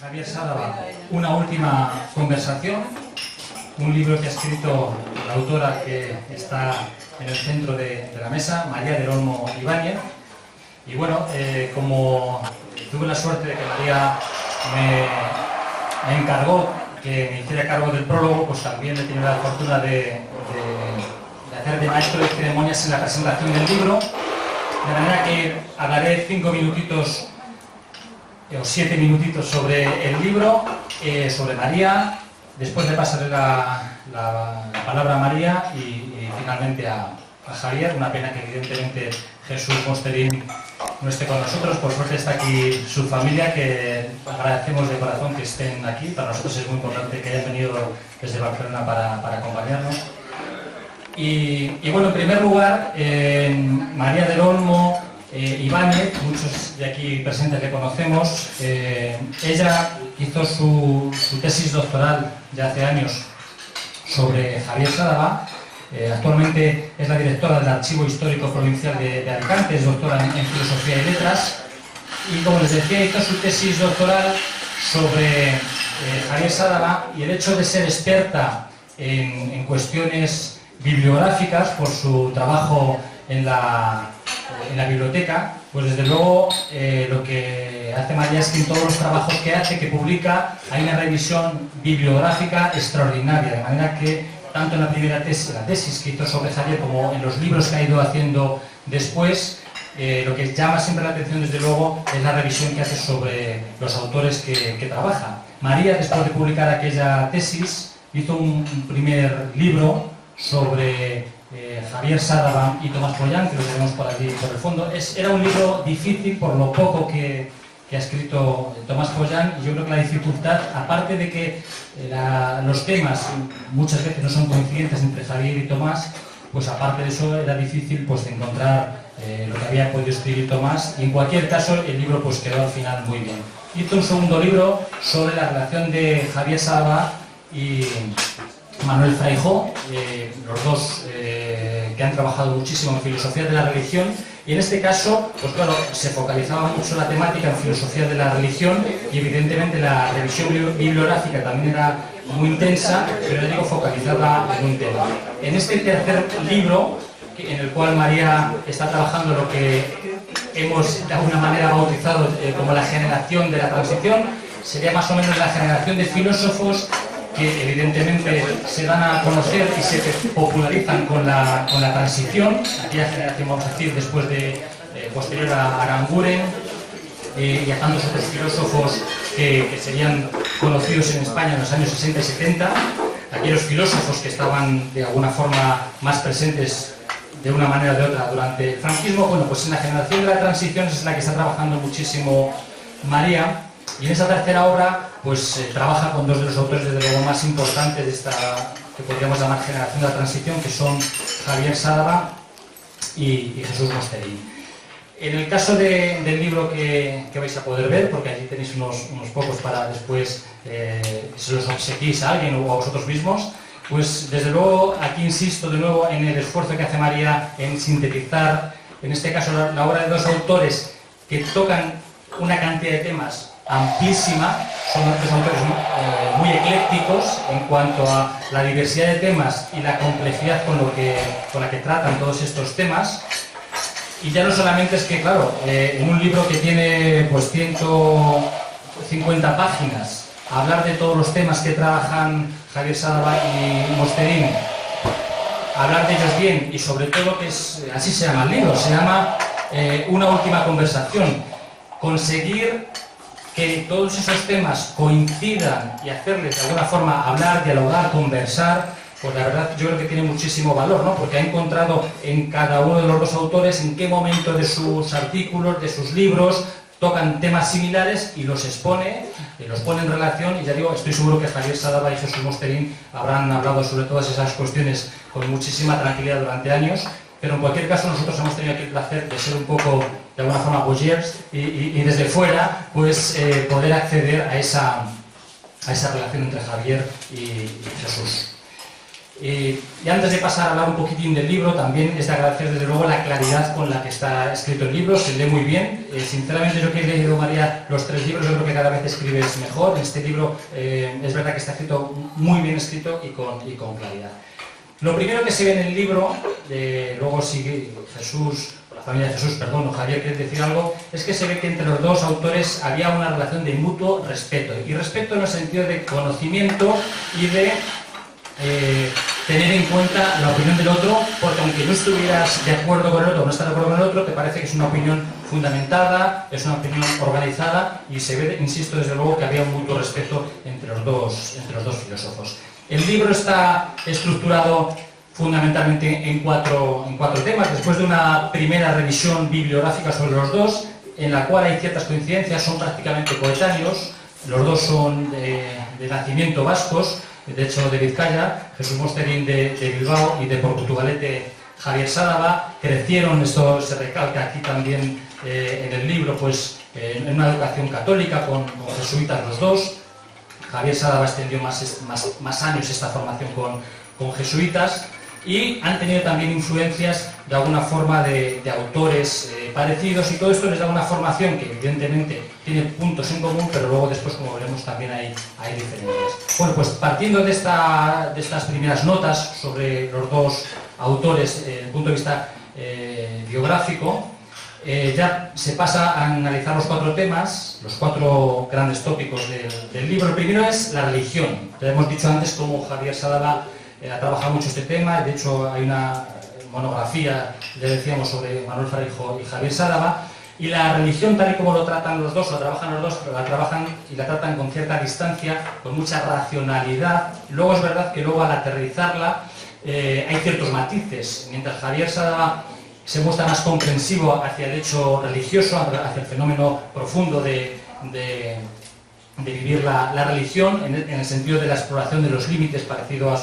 Javier Sádava, Una última conversación, un libro que ha escrito la autora que está en el centro de la mesa, María del Olmo Ibáñez. Y bueno, como tuve la suerte de que María me encargó que me hiciera cargo del prólogo, pues también he tenido la fortuna de hacer de maestro de ceremonias en la presentación del libro, de manera que hablaré 5 minutitos o 7 minutitos sobre el libro, sobre María, después de pasarle la palabra a María y finalmente a Javier. Una pena que evidentemente Jesús Mosterín no esté con nosotros, por suerte está aquí su familia, que agradecemos de corazón que estén aquí. Para nosotros es muy importante que hayan venido desde Barcelona para acompañarnos. Y bueno, en primer lugar, María del Olmo Ibáñez, muchos de aquí presentes le conocemos. Ella hizo su tesis doctoral ya hace años sobre Javier Sádava. Actualmente es la directora del Archivo Histórico Provincial de Alicante, es doctora en Filosofía y Letras. Y como les decía, hizo su tesis doctoral sobre Javier Sádava, y el hecho de ser experta en cuestiones bibliográficas por su trabajo en la biblioteca, pues desde luego lo que hace María es que en todos los trabajos que publica, hay una revisión bibliográfica extraordinaria, de manera que tanto en la primera tesis, la tesis que hizo sobre Javier, como en los libros que ha ido haciendo después, lo que llama siempre la atención desde luego es la revisión que hace sobre los autores que trabaja. María, después de publicar aquella tesis, hizo un primer libro sobre Javier Sádava y Tomás Follán, que lo tenemos por allí por el fondo. Era un libro difícil por lo poco que ha escrito Tomás Follán, y yo creo que la dificultad, aparte de que los temas muchas veces no son coincidentes entre Javier y Tomás, pues aparte de eso era difícil pues encontrar lo que había podido escribir Tomás, y en cualquier caso el libro pues quedó al final muy bien. Hizo un segundo libro sobre la relación de Javier Sádava y Manuel Feijó, los dos que han trabajado muchísimo en filosofía de la religión, y en este caso, pues claro, se focalizaba mucho la temática en filosofía de la religión, y evidentemente la revisión bibliográfica también era muy intensa, pero digo focalizada en un tema. En este tercer libro, en el cual María está trabajando lo que hemos de alguna manera bautizado como la generación de la transición, sería más o menos la generación de filósofos que evidentemente se dan a conocer y se popularizan con la transición, aquella generación, vamos a decir, después de posterior a Aranguren y a tantos otros filósofos que serían conocidos en España en los años 60 y 70, aquellos filósofos que estaban de alguna forma más presentes de una manera o de otra durante el franquismo. Bueno, pues en la generación de la transición es la que está trabajando muchísimo María. Y en esa tercera obra, pues trabaja con dos de los autores desde luego más importantes de esta, que podríamos llamar generación de la transición, que son Javier Sádava y Jesús Mosterín. En el caso del libro que vais a poder ver, porque allí tenéis unos pocos para después se los obsequís a alguien o a vosotros mismos, pues desde luego aquí insisto de nuevo en el esfuerzo que hace María en sintetizar, en este caso la obra de dos autores que tocan una cantidad de temas amplísima. Son dos autores muy eclécticos en cuanto a la diversidad de temas y la complejidad con la que tratan todos estos temas. Y ya no solamente es que, claro, en un libro que tiene pues 150 páginas, hablar de todos los temas que trabajan Javier Sádava y Mosterín, hablar de ellos bien, y sobre todo que así se llama el libro, se llama Una última conversación. Conseguir que todos esos temas coincidan y hacerles de alguna forma hablar, dialogar, conversar, pues la verdad yo creo que tiene muchísimo valor, ¿no? Porque ha encontrado en cada uno de los dos autores en qué momento de sus artículos, de sus libros, tocan temas similares y los expone, y los pone en relación. Y ya digo, estoy seguro que Javier Sádava y Jesús Mosterín habrán hablado sobre todas esas cuestiones con muchísima tranquilidad durante años. Pero en cualquier caso nosotros hemos tenido aquí el placer de ser un poco, de alguna forma, voyeurs y desde fuera, pues poder acceder a esa relación entre Javier y Jesús. Y antes de pasar a hablar un poquitín del libro, también es de agradecer desde luego la claridad con la que está escrito el libro, se lee muy bien. Sinceramente, yo que he leído, María, los 3 libros, yo creo que cada vez escribes mejor. Este libro es verdad que está escrito muy bien escrito y con claridad. Lo primero que se ve en el libro, luego sigue Jesús, la familia de Jesús, perdón, o Javier quiere decir algo, es que se ve que entre los dos autores había una relación de mutuo respeto. Y respeto en el sentido de conocimiento y de tener en cuenta la opinión del otro, porque aunque no estuvieras de acuerdo con el otro o no estás de acuerdo con el otro, te parece que es una opinión fundamentada, es una opinión organizada y se ve, insisto, desde luego que había un mutuo respeto entre los dos filósofos. El libro está estructurado fundamentalmente en cuatro temas. Después de una primera revisión bibliográfica sobre los dos, en la cual hay ciertas coincidencias, son prácticamente coetáneos, los dos son de nacimiento vascos, de hecho de Vizcaya, Jesús Mosterín de Bilbao y de Portugalete Javier Sádava, crecieron, esto se recalca aquí también en el libro, pues en una educación católica con jesuitas los dos. Javier Sádava extendió más años esta formación con jesuitas y han tenido también influencias de alguna forma de autores parecidos, y todo esto les da una formación que evidentemente tiene puntos en común, pero luego después, como veremos, también hay diferencias. Bueno, pues partiendo de estas primeras notas sobre los dos autores desde el punto de vista biográfico, ya se pasa a analizar los 4 temas, los 4 grandes tópicos del libro. El primero es la religión. Ya hemos dicho antes cómo Javier Sádava ha trabajado mucho este tema. De hecho, hay una monografía, le decíamos, sobre Manuel Fereijo y Javier Sádava. Y la religión, tal y como lo tratan los dos, la trabajan y la tratan con cierta distancia, con mucha racionalidad. Luego es verdad que luego al aterrizarla hay ciertos matices. Mientras Javier Sádava se muestra más comprensivo hacia el hecho religioso, hacia el fenómeno profundo de vivir la religión, en el sentido de la exploración de los límites, parecido a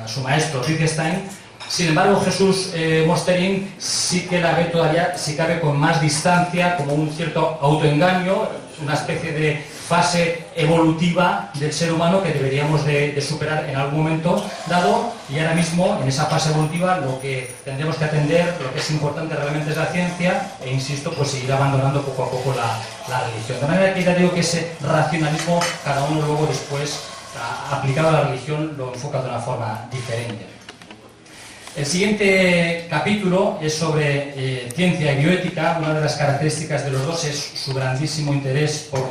su maestro Wittgenstein. Sin embargo, Jesús Mosterín sí que la ve todavía, si cabe, con más distancia, como un cierto autoengaño, una especie de fase evolutiva del ser humano que deberíamos de superar en algún momento dado, y ahora mismo en esa fase evolutiva lo que tendremos que atender, lo que es importante realmente es la ciencia, e insisto, pues seguir abandonando poco a poco la religión. De manera que ya digo que ese racionalismo, cada uno luego después, aplicado a la religión, lo enfoca de una forma diferente. El siguiente capítulo es sobre ciencia y bioética. Una de las características de los dos es su grandísimo interés por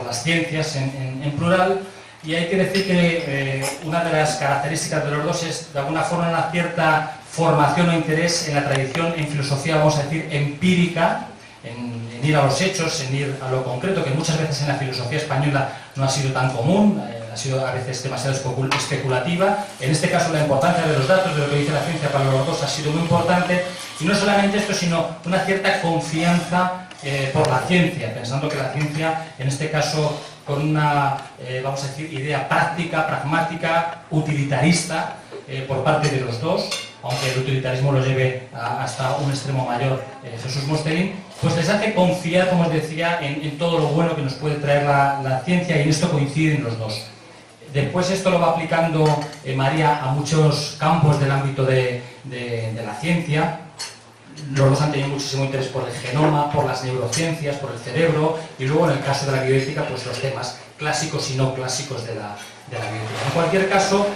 las ciencias en plural, y hay que decir que una de las características de los dos es de alguna forma una cierta formación o interés en la tradición, en filosofía, vamos a decir, empírica, en ir a los hechos, en ir a lo concreto, que muchas veces en la filosofía española no ha sido tan común, ha sido a veces demasiado especulativa. En este caso la importancia de los datos, de lo que dice la ciencia para los dos, ha sido muy importante, y no solamente esto, sino una cierta confianza por la ciencia, pensando que la ciencia, en este caso, con una, vamos a decir, idea práctica, pragmática, utilitarista, por parte de los dos, aunque el utilitarismo lo lleve hasta un extremo mayor Jesús Mosterín, pues les hace confiar, como os decía, en todo lo bueno que nos puede traer la ciencia, y en esto coinciden los dos. Después esto lo va aplicando María a muchos campos del ámbito de la ciencia. Los dos han tenido muchísimo interés por el genoma, por las neurociencias, por el cerebro, y luego en el caso de la bioética, pues los temas clásicos y no clásicos de la bioética. En cualquier caso,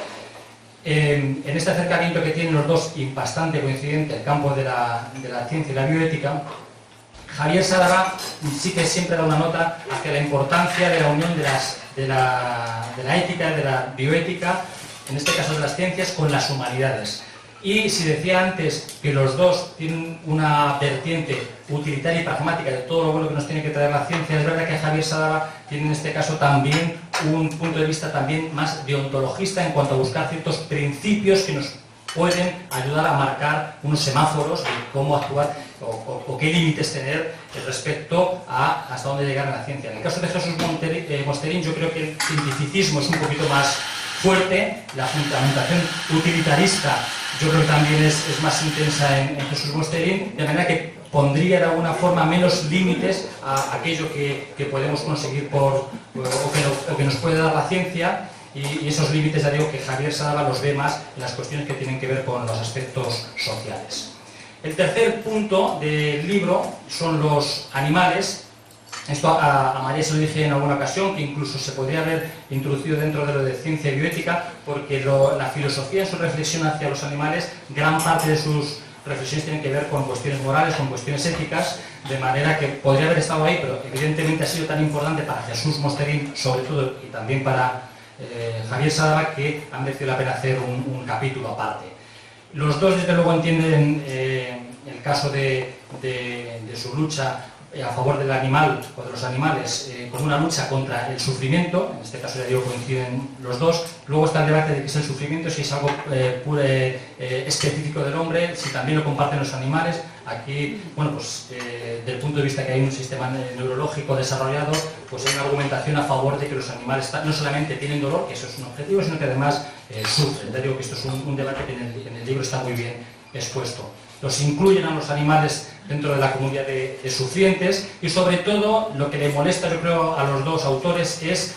en este acercamiento que tienen los dos, y bastante coincidente, el campo de la ciencia y la bioética, Javier Sádava sí que siempre da una nota hacia la importancia de la unión de la ética, de la bioética, en este caso de las ciencias, con las humanidades. Y si decía antes que los dos tienen una vertiente utilitaria y pragmática de todo lo bueno que nos tiene que traer la ciencia, es verdad que Javier Sádava tiene en este caso también un punto de vista también más deontologista, en cuanto a buscar ciertos principios que nos pueden ayudar a marcar unos semáforos de cómo actuar o qué límites tener respecto a hasta dónde llegar en la ciencia. En el caso de Jesús Mosterín, yo creo que el cientificismo es un poquito más fuerte, la fundamentación utilitarista yo creo que también es más intensa en Jesús Mosterín, de manera que pondría de alguna forma menos límites a aquello que podemos conseguir o que nos puede dar la ciencia, y esos límites, ya digo, que Javier Sadaba los ve más en las cuestiones que tienen que ver con los aspectos sociales. El tercer punto del libro son los animales. Esto a María se lo dije en alguna ocasión, que incluso se podría haber introducido dentro de lo de ciencia y bioética, porque la filosofía en su reflexión hacia los animales, gran parte de sus reflexiones tienen que ver con cuestiones morales, con cuestiones éticas, de manera que podría haber estado ahí, pero evidentemente ha sido tan importante para Jesús Mosterín, sobre todo, y también para Javier Sadaba, que han merecido la pena hacer un capítulo aparte. Los dos, desde luego, entienden el caso de su lucha a favor del animal o de los animales como una lucha contra el sufrimiento. En este caso, ya digo, coinciden los dos. Luego está el debate de qué es el sufrimiento, si es algo específico del hombre, si también lo comparten los animales. Aquí, bueno, pues desde el punto de vista que hay un sistema neurológico desarrollado, pues hay una argumentación a favor de que los animales no solamente tienen dolor, que eso es un objetivo, sino que además sufren. Ya digo que esto es un debate que en el libro está muy bien expuesto. Los incluyen a los animales dentro de la comunidad de sufrientes, y sobre todo lo que le molesta, yo creo, a los dos autores es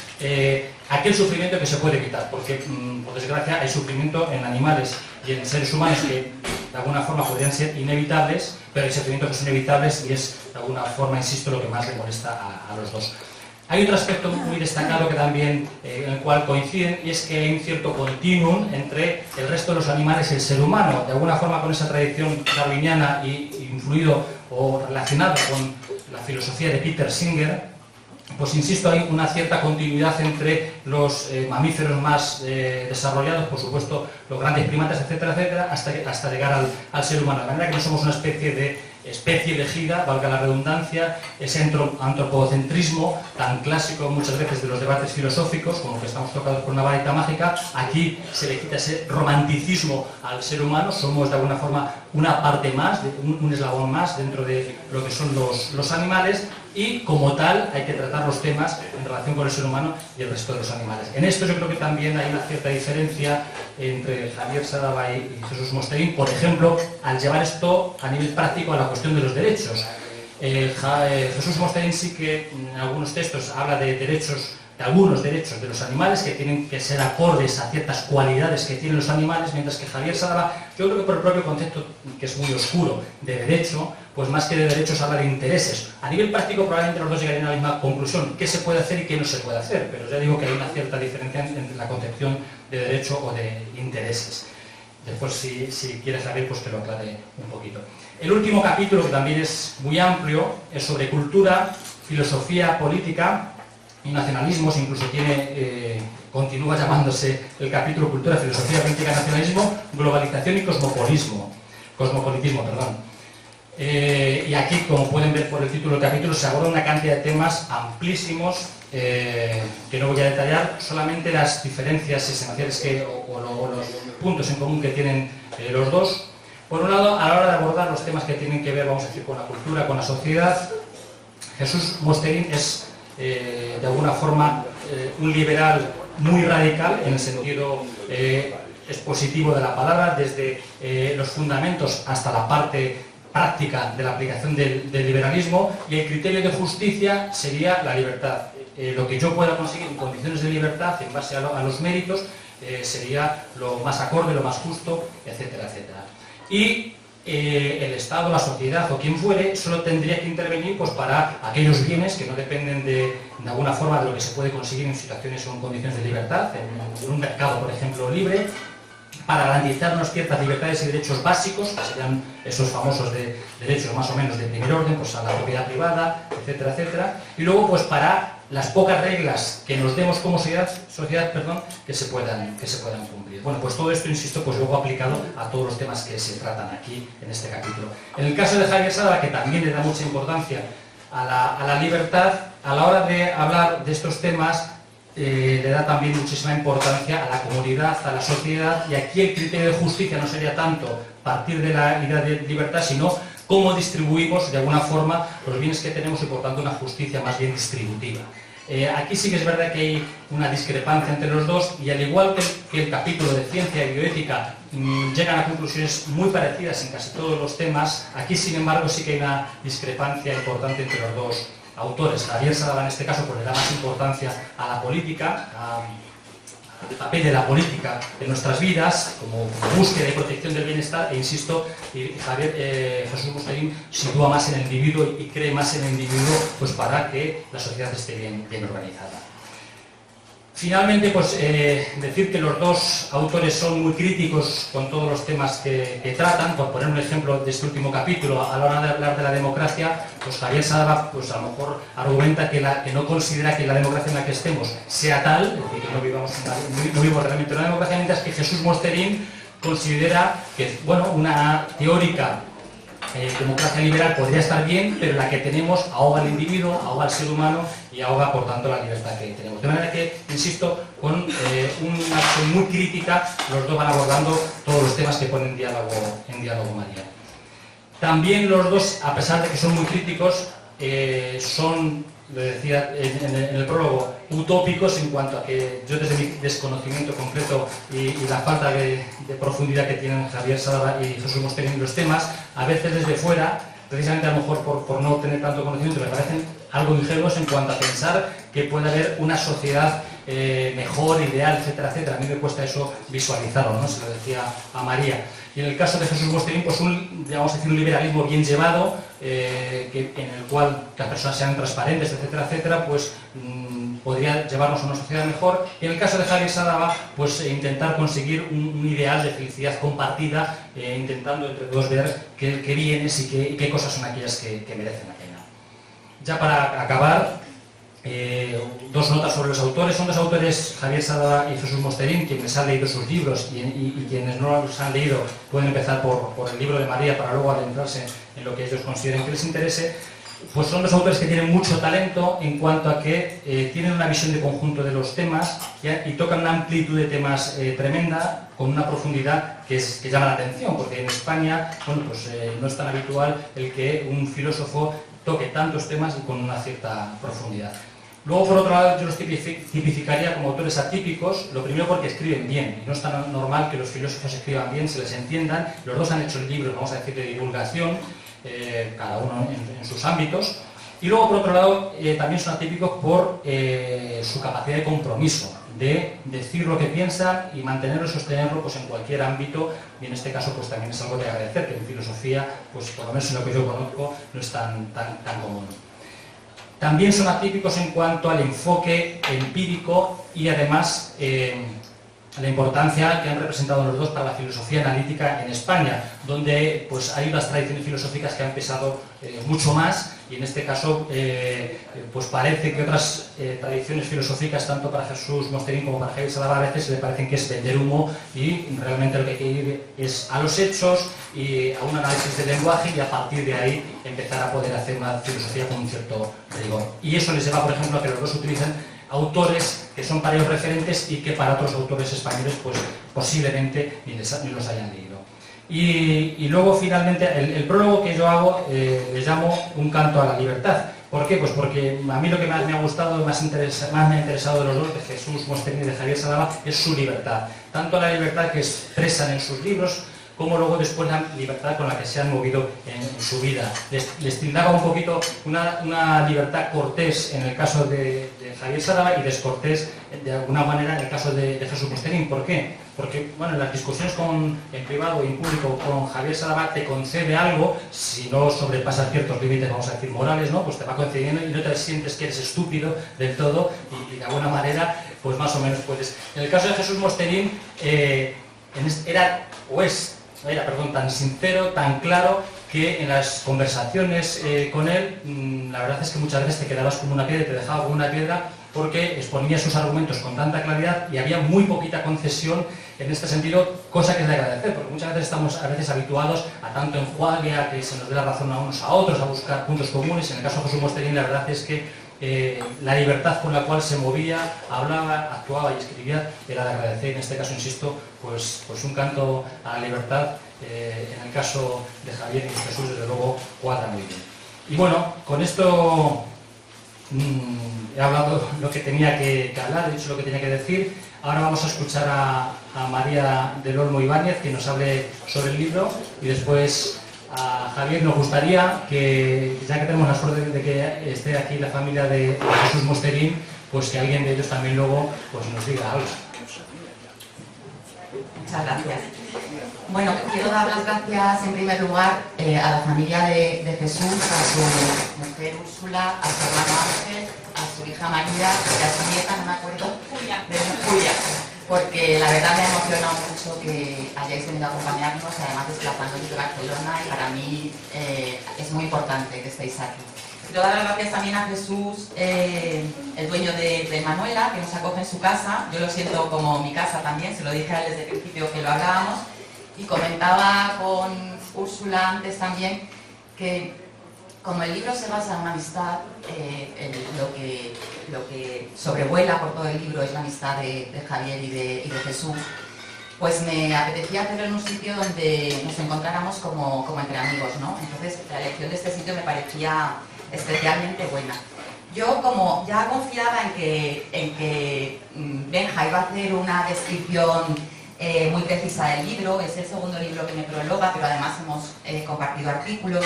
aquel sufrimiento que se puede quitar, porque por desgracia hay sufrimiento en animales y en seres humanos que de alguna forma podrían ser inevitables, pero hay sufrimientos que son inevitables y es de alguna forma, insisto, lo que más le molesta a los dos. Hay otro aspecto muy destacado que también, en el cual coinciden, y es que hay un cierto continuum entre el resto de los animales y el ser humano, de alguna forma con esa tradición darwiniana y influido o relacionado con la filosofía de Peter Singer. Pues insisto, hay una cierta continuidad entre los mamíferos más desarrollados, por supuesto los grandes primates, etcétera, etcétera, hasta llegar al ser humano. De manera que no somos una especie elegida, valga la redundancia, ese antropocentrismo tan clásico muchas veces de los debates filosóficos, como que estamos tocados por una varita mágica. Aquí se le quita ese romanticismo al ser humano, somos de alguna forma una parte más, un eslabón más dentro de lo que son los animales, y como tal hay que tratar los temas en relación con el ser humano y el resto de los animales. En esto yo creo que también hay una cierta diferencia entre Javier Sadaba y Jesús Mosterín, por ejemplo, al llevar esto a nivel práctico a la cuestión de los derechos. Jesús Mosterín sí que en algunos textos habla de algunos derechos de los animales que tienen que ser acordes a ciertas cualidades que tienen los animales, mientras que Javier Sadaba, yo creo que por el propio concepto, que es muy oscuro, de derecho, pues más que de derechos habla de intereses. A nivel práctico probablemente los dos llegarían a la misma conclusión, qué se puede hacer y qué no se puede hacer, pero ya digo que hay una cierta diferencia entre la concepción de derecho o de intereses. Después, si quieres saber, pues te lo aclare un poquito. El último capítulo, que también es muy amplio, es sobre cultura, filosofía política y nacionalismos, incluso continúa llamándose el capítulo Cultura, Filosofía, Política, Nacionalismo, Globalización y Cosmopolitismo. Y aquí, como pueden ver por el título del capítulo, se aborda una cantidad de temas amplísimos que no voy a detallar, solamente las diferencias esenciales o los puntos en común que tienen los dos. Por un lado, a la hora de abordar los temas que tienen que ver, vamos a decir, con la cultura, con la sociedad, Jesús Mosterín es de alguna forma un liberal muy radical en el sentido expositivo de la palabra, desde los fundamentos hasta la parte práctica de la aplicación del liberalismo, y el criterio de justicia sería la libertad. Lo que yo pueda conseguir en condiciones de libertad en base a los méritos sería lo más acorde, lo más justo, etcétera, etcétera. Y el Estado, la sociedad o quien fuere solo tendría que intervenir pues, para aquellos bienes que no dependen de alguna forma de lo que se puede conseguir en situaciones o en condiciones de libertad, en un mercado, por ejemplo, libre, para garantizar unas ciertas libertades y derechos básicos, que serían esos famosos derechos más o menos de primer orden, pues a la propiedad privada, etcétera, etcétera, y luego pues para las pocas reglas que nos demos como sociedad, que se puedan cumplir. Bueno, pues todo esto, insisto, pues luego aplicado a todos los temas que se tratan aquí en este capítulo. En el caso de Javier Sadaba, que también le da mucha importancia a la libertad, a la hora de hablar de estos temas, le da también muchísima importancia a la comunidad, a la sociedad, y aquí el criterio de justicia no sería tanto partir de la idea de libertad, sino cómo distribuimos de alguna forma los bienes que tenemos y por tanto una justicia más bien distributiva. Aquí sí que es verdad que hay una discrepancia entre los dos, y al igual que el capítulo de ciencia y bioética llegan a conclusiones muy parecidas en casi todos los temas, aquí sin embargo sí que hay una discrepancia importante entre los dos autores. Javier Sadaba en este caso pues le da más importancia a la política, el papel de la política en nuestras vidas, como búsqueda y protección del bienestar, e insisto, Jesús Mosterín sitúa más en el individuo y cree más en el individuo, pues para que la sociedad esté bien organizada. Finalmente, pues decir que los dos autores son muy críticos con todos los temas que tratan. Por poner un ejemplo de este último capítulo, a la hora de hablar de la democracia, pues Javier Sadava, pues a lo mejor argumenta que no considera que la democracia en la que estemos sea tal, es decir, que no vivamos realmente una democracia, mientras que Jesús Mosterín considera que, bueno, una teórica democracia liberal podría estar bien, pero la que tenemos ahoga al individuo, ahoga al ser humano y ahoga, por tanto, la libertad que tenemos. De manera que, insisto, con una acción muy crítica, los dos van abordando todos los temas que pone en diálogo María. También los dos, a pesar de que son muy críticos, son, lo decía en el prólogo, utópicos en cuanto a que yo, desde mi desconocimiento concreto y la falta de profundidad que tienen Javier Sadava y Jesús Mosterín en los temas, a veces desde fuera, precisamente a lo mejor por no tener tanto conocimiento, me parecen algo ingenuos en cuanto a pensar que puede haber una sociedad mejor, ideal, etcétera, etcétera. A mí me cuesta eso visualizarlo, ¿no? Se lo decía a María. Y en el caso de Jesús Mosterín, pues un liberalismo bien llevado, en el cual las personas sean transparentes, etcétera, etcétera, pues podría llevarnos a una sociedad mejor. Y en el caso de Javier Sadava, pues intentar conseguir un ideal de felicidad compartida, intentando entre todos ver qué bienes y qué cosas son aquellas que merecen la pena. Ya para acabar, dos notas sobre los autores. Son dos autores, Javier Sadava y Jesús Mosterín, quienes han leído sus libros y quienes no los han leído pueden empezar por el libro de María para luego adentrarse en lo que ellos consideren que les interese. Pues son dos autores que tienen mucho talento en cuanto a que tienen una visión de conjunto de los temas y tocan una amplitud de temas tremenda, con una profundidad que llama la atención, porque en España, bueno, pues, no es tan habitual el que un filósofo toque tantos temas y con una cierta profundidad. Luego, por otro lado, yo los tipificaría como autores atípicos, lo primero porque escriben bien, y no es tan normal que los filósofos escriban bien, se les entiendan. Los dos han hecho libros, vamos a decir, de divulgación, cada uno en sus ámbitos. Y luego, por otro lado, también son atípicos por su capacidad de compromiso, de decir lo que piensan y mantenerlo y sostenerlo, pues, en cualquier ámbito, y en este caso pues también es algo de agradecer, que en filosofía, pues por lo menos en lo que yo conozco, no es tan común. También son atípicos en cuanto al enfoque empírico y además la importancia que han representado los dos para la filosofía analítica en España, donde pues hay unas tradiciones filosóficas que han pesado mucho más, y en este caso pues parece que otras tradiciones filosóficas, tanto para Jesús Mosterín como para Javier Sadava, a veces le parecen que es vender humo, y realmente lo que hay que ir es a los hechos y a un análisis del lenguaje, y a partir de ahí empezar a poder hacer una filosofía con un cierto rigor. Y eso les lleva, por ejemplo, a que los dos utilicen autores que son para ellos referentes y que para otros autores españoles pues posiblemente ni los hayan leído. Y luego, finalmente, el prólogo que yo hago le llamo Un canto a la libertad. ¿Por qué? Pues porque a mí lo que más me ha gustado, más me ha interesado de los dos, de Jesús Mosterín y de Javier Sadava, es su libertad. Tanto la libertad que expresan en sus libros, como luego después la libertad con la que se han movido en su vida. Les tildaba un poquito una libertad cortés en el caso de Javier Sadava y descortés de alguna manera en el caso de Jesús Mosterín. ¿Por qué? Porque, bueno, en las discusiones en privado y en público con Javier Sadava te concede algo, si no sobrepasas ciertos límites, vamos a decir, morales, ¿no? Pues te va concediendo y no te sientes que eres estúpido del todo, y de alguna manera, pues más o menos puedes. En el caso de Jesús Mosterín, era tan sincero, tan claro, que en las conversaciones con él, la verdad es que muchas veces te quedabas como una piedra y te dejaba como una piedra, porque exponía sus argumentos con tanta claridad y había muy poquita concesión en este sentido, cosa que es de agradecer, porque muchas veces estamos habituados a tanto enjuague, a que se nos dé la razón a unos a otros, a buscar puntos comunes. En el caso de Jesús Mosterín, la verdad es que la libertad con la cual se movía, hablaba, actuaba y escribía era de agradecer. En este caso, insisto, pues un canto a la libertad, en el caso de Javier y de Jesús, desde luego, cuadra muy bien. Y bueno, con esto he hablado lo que tenía que hablar, he dicho lo que tenía que decir. Ahora vamos a escuchar a María del Olmo Ibáñez, que nos hable sobre el libro, y después a Javier nos gustaría que, ya que tenemos la suerte de que esté aquí la familia de Jesús Mosterín, pues que alguien de ellos también luego pues nos diga algo. Muchas gracias. Bueno, quiero dar las gracias en primer lugar a la familia de Jesús, a su mujer Úrsula, a su hermano Ángel, a su hija María y a su nieta, no me acuerdo, Julia, porque la verdad me ha emocionado mucho que hayáis venido a acompañarnos, además desplazándonos de Barcelona, y para mí es muy importante que estéis aquí. Quiero dar las gracias también a Jesús, el dueño de Manuela, que nos acoge en su casa. Yo lo siento como mi casa también, se lo dije a él desde el principio que lo hablábamos. Y comentaba con Úrsula antes también que como el libro se basa en una amistad, lo que sobrevuela por todo el libro es la amistad de Javier y de Jesús, pues me apetecía hacerlo en un sitio donde nos encontráramos como entre amigos, ¿no? Entonces la elección de este sitio me parecía especialmente buena. Yo, como ya confiaba en que Benja iba a hacer una descripción muy precisa del libro, es el segundo libro que me prologa, pero además hemos compartido artículos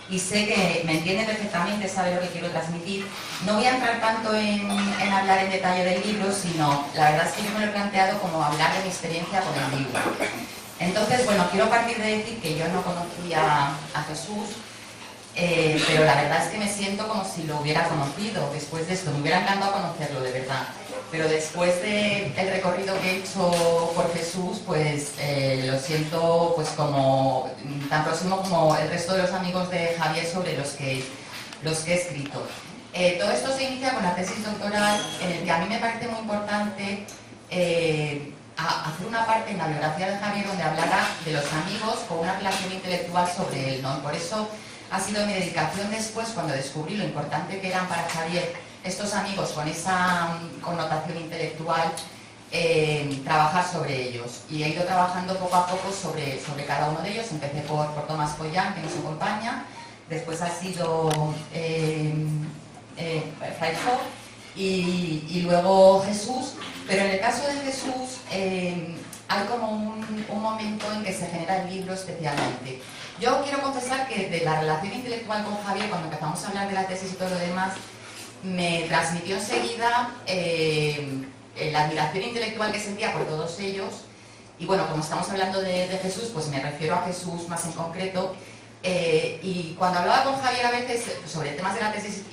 y sé que me entiende perfectamente, sabe lo que quiero transmitir. No voy a entrar tanto en hablar en detalle del libro, sino la verdad es que yo me lo he planteado como hablar de mi experiencia con el libro. Entonces, bueno, quiero partir de decir que yo no conocía a Jesús, pero la verdad es que me siento como si lo hubiera conocido después de esto. Me hubiera encantado conocerlo, de verdad. Pero después del recorrido que he hecho por Jesús, pues lo siento pues como tan próximo como el resto de los amigos de Javier sobre los que he escrito. Todo esto se inicia con la tesis doctoral, en el que a mí me parece muy importante hacer una parte en la biografía de Javier donde hablara de los amigos con una relación intelectual sobre él, ¿no? Por eso ha sido mi dedicación después, cuando descubrí lo importante que eran para Javier estos amigos con esa connotación intelectual, trabajar sobre ellos. Y he ido trabajando poco a poco sobre cada uno de ellos. Empecé por Tomás Pollán, que nos acompaña, después ha sido Freihoff y luego Jesús. Pero en el caso de Jesús hay como un momento en que se genera el libro especialmente. Yo quiero confesar que de la relación intelectual con Javier, cuando empezamos a hablar de la tesis y todo lo demás, me transmitió enseguida la admiración intelectual que sentía por todos ellos. Y bueno, como estamos hablando de Jesús, pues me refiero a Jesús más en concreto. Y cuando hablaba con Javier a veces sobre temas de la tesis